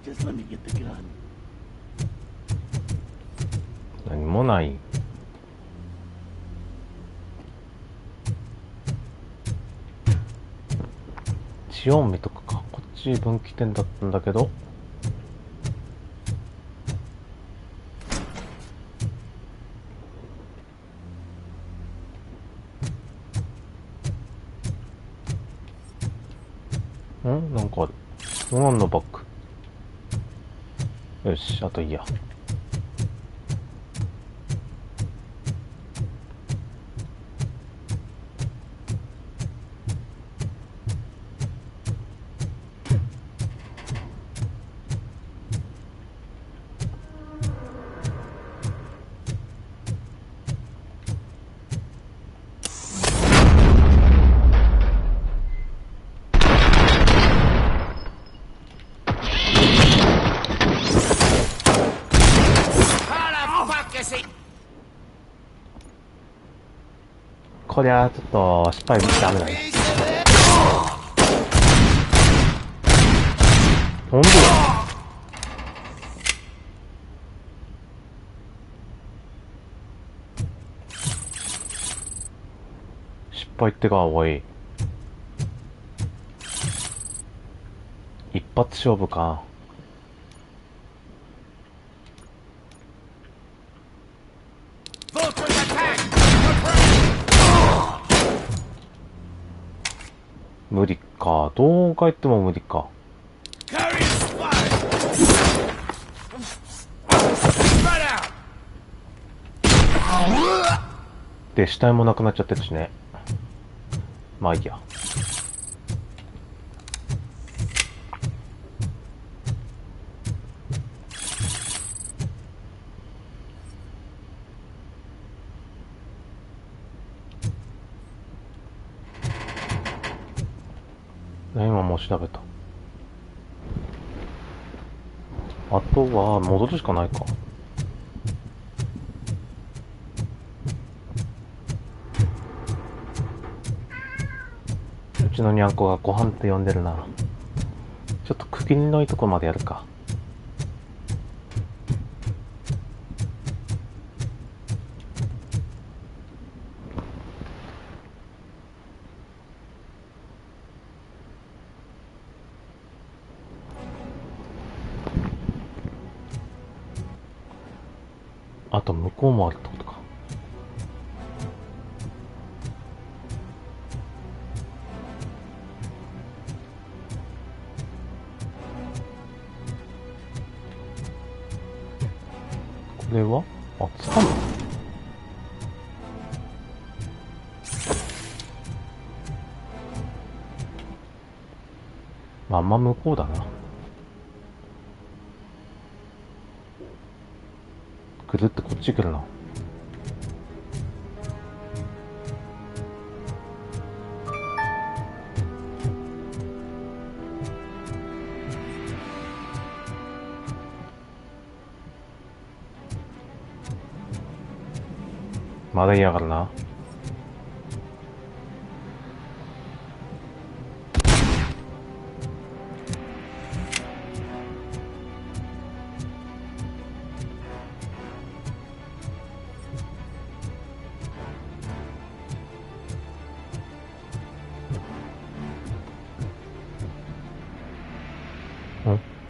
Just let me get the gun. 何もない。血音見とかか。こっち分岐点だったんだけど。なんかある。何のバッグ。よし、あといいや。こりゃちょっと失敗ダメだね。なんでだ。失敗ってか、おい。一発勝負か。無理か。どう書いても無理か。で、死体もなくなっちゃってるしね。まあいいや。今もう調べた。あとは戻るしかないか。うちのにゃんこがご飯って呼んでるな。ちょっと区切りのいいとこまでやるか。あと向こうもあるってことか。これは掴む。まんま向こうだな。ぐるってこっち来るな。まだ嫌がるな。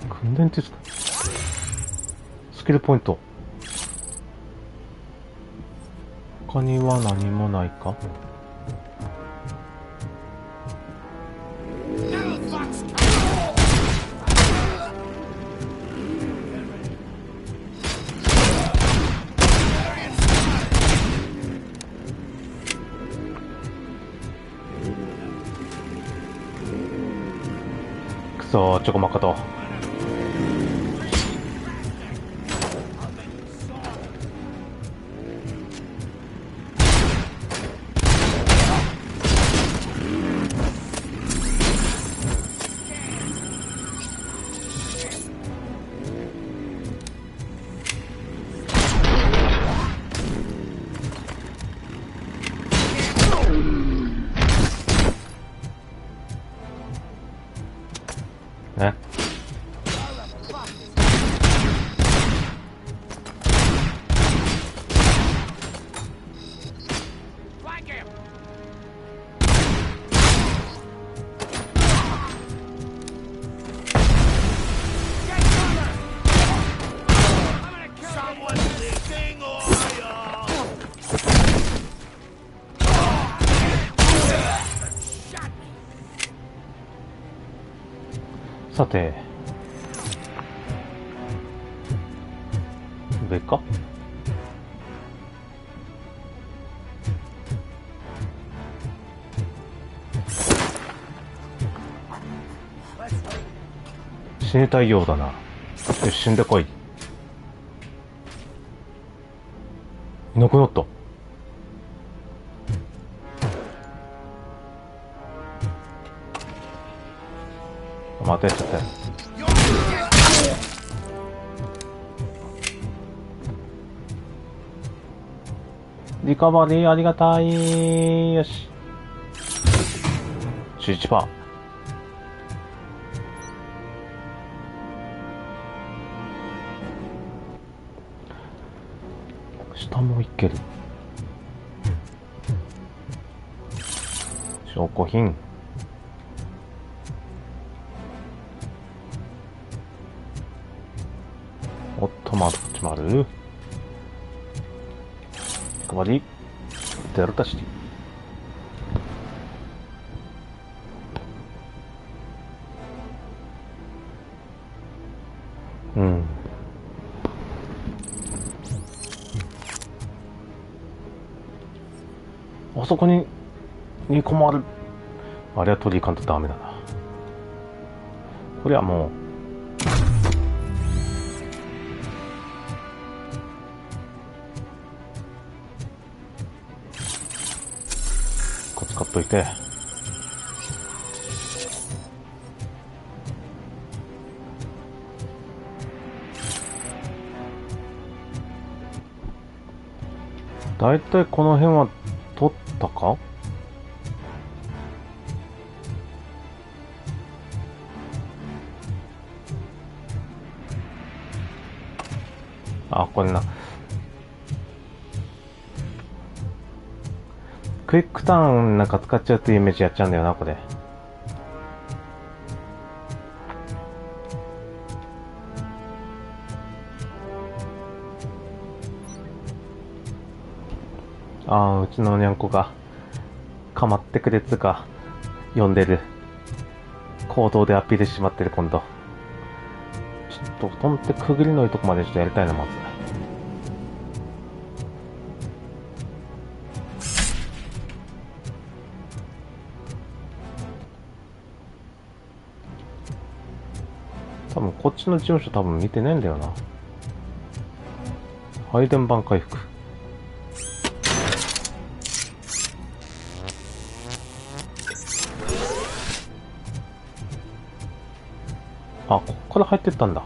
訓練ですか。スキルポイント。他には何もないか。くそー、ちょこまかと。さて、上か。死にたいようだな。よし、死んでこい。いなくなった。またやっちゃったよ。リカバリーありがたい。よし。11%。下もいける。証拠品。おっと、まあ、こっちもある。かわり、デルタシティ。うん。あそこに2個もある。あれは取り行かんとダメだな。これはもうこつかっといて。だいたいこの辺は取ったか？あ、これな。クイックターンなんか使っちゃうというイメージやっちゃうんだよな、これ。ああ、うちのにゃんこがかまってくれつか呼んでる。行動でアピールしてしまってる、今度。ちょっと飛んでくぐりのいいとこまでちょっとやりたいな、まず。多分こっちの事務所多分見てないんだよな。配電盤回復。あ、ここから入ってったんだ。ん？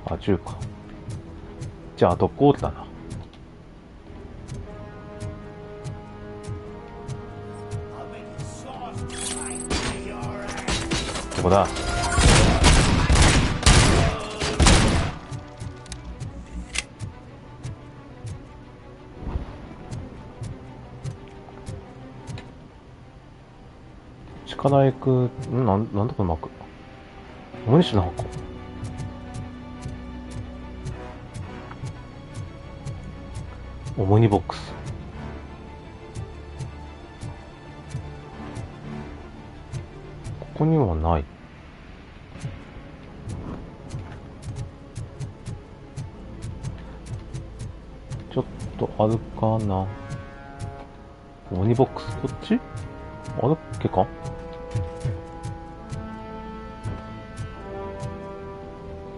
あ、10か。じゃあ、あとゴールだな。どこだ？力いく、なんだこのマーク。お主の箱。オムニボックス。ここにはない。ちょっとあるかな。オムニボックス、こっちあるっけか？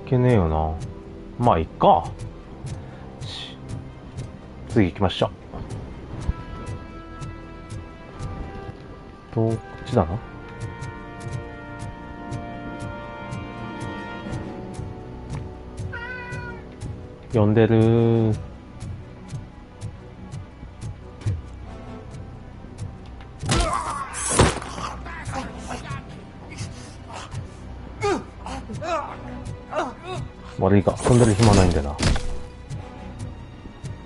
いけねえよな。まあ、いっか。次行きましょう。こっちだな。呼んでるー。悪いが、遊んでる暇ないんだよな。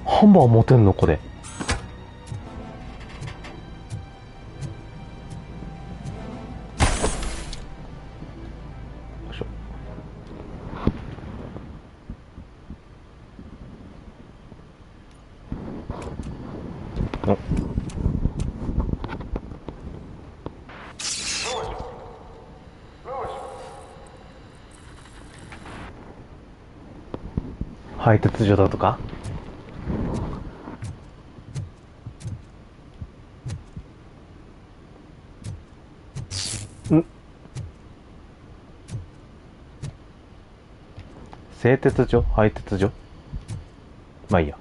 ハンマー持てんのこれ。よいしょ。お。配達所だとか。製鉄所、配達所、まあいいや。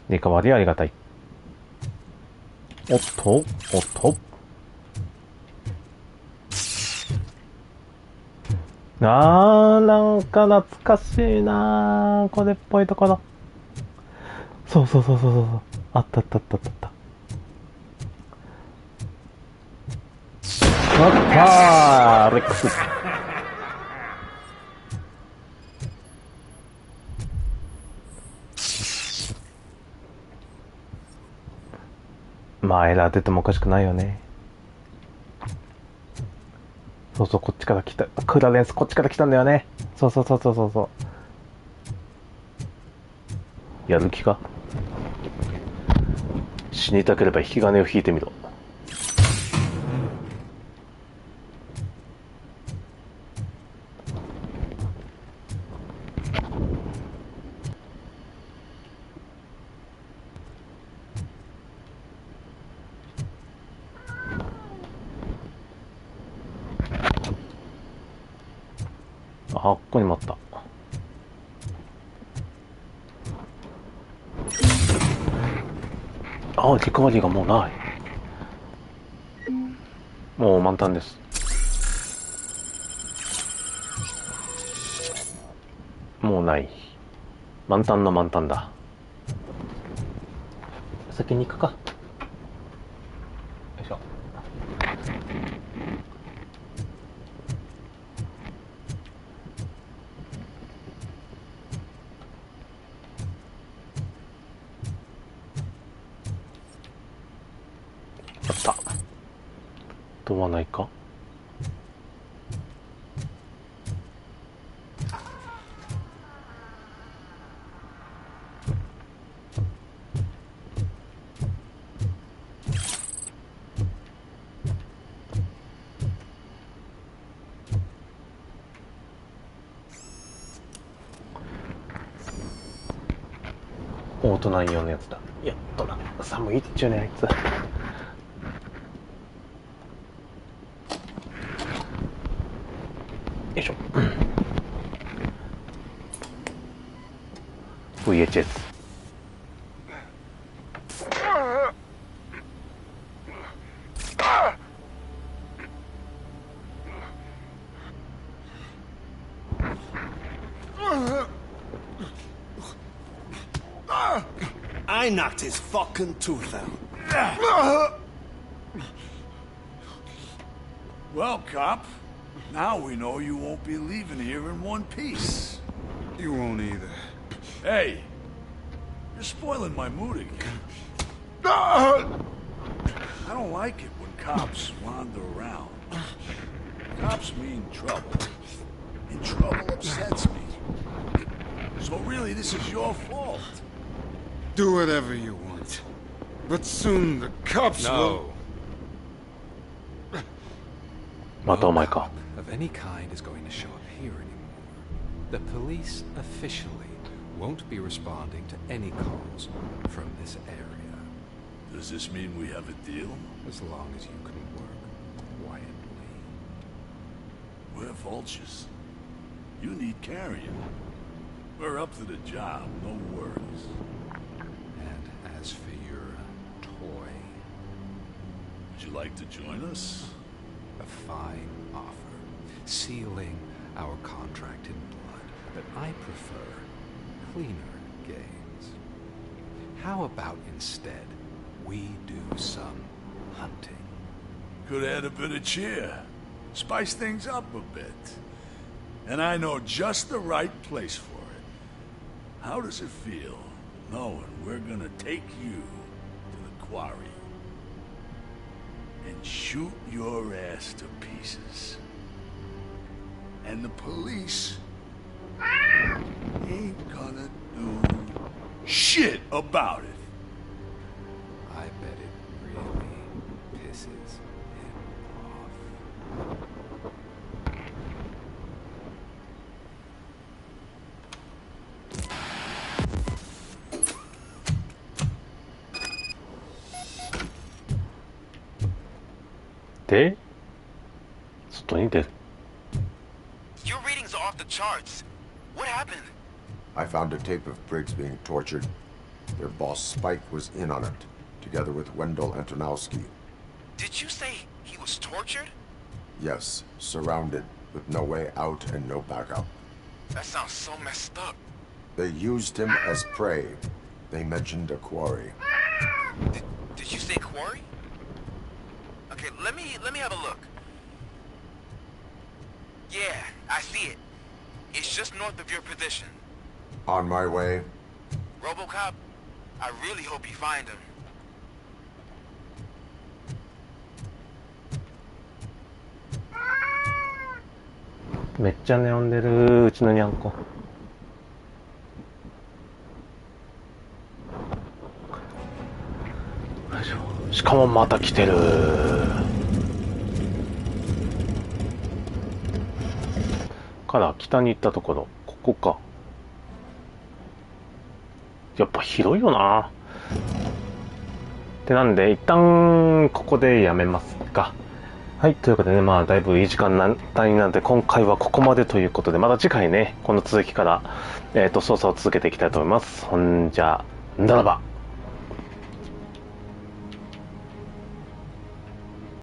リカバリーありがたい。おっと、おっと。なんか懐かしいなこれっぽいところ。そう。あった。あったーレックス。まあエラー出てもおかしくないよね。そう、こっちから来た。クラレンスこっちから来たんだよね。そう。やる気か？死にたければ引き金を引いてみろ。ここにもあった。リカバリーがもうない。もう満タンです。もうない。満タンの満タンだ。先に行くか。よいしょ。ドアないか。オートナイン用のやつだ。やっとな。寒いっちゅうねあいつ。よいしょ。VHS。I knocked his fucking tooth out. Well, cop, now we know you won't be leaving here in one piece. You won't either. Hey, you're spoiling my mood again. Ah! I don't like it when cops wander around. Cops mean trouble, and trouble upsets me. So really, this is your fault. Do whatever you want. But soon the cops will... No cop of any kind is going to show up here anymore. The police officially won't be responding to any calls from this area. Does this mean we have a deal? As long as you can work quietly. We're vultures. You need carrying. We're up to the job, no worries. And as for your toy... Would you like to join us? A fine offer, sealing our contract in blood, but I prefer cleaner games. How about instead we do some hunting? Could add a bit of cheer, spice things up a bit. And I know just the right place for it. How does it feel knowing we're gonna take you to the quarry and shoot your ass to pieces? And the police ain't gonna do shit about it. I bet it really pisses him off.で、外に出る。Your readings are off the charts. What happened? I found a tape of Briggs being tortured. Their boss Spike was in on it, together with Wendell Antonowski. Did you say he was tortured? Yes, surrounded, with no way out and no backup. That sounds so messed up. They used him as prey. They mentioned a quarry. Did you say quarry? Okay, let me have a look. Yeah, I see it. It's just north of your position. On my way. Robocop, I really hope you find him. めっちゃ寝んでる、うちのにゃんこ。しかもまた来てる。から北に行ったところ、ここか。やっぱ広いよな。ってなんで一旦ここでやめますか。はい、ということでね、まあだいぶいい時間帯なので今回はここまでということで、また次回ねこの続きから捜査を続けていきたいと思います。ほんじゃならば。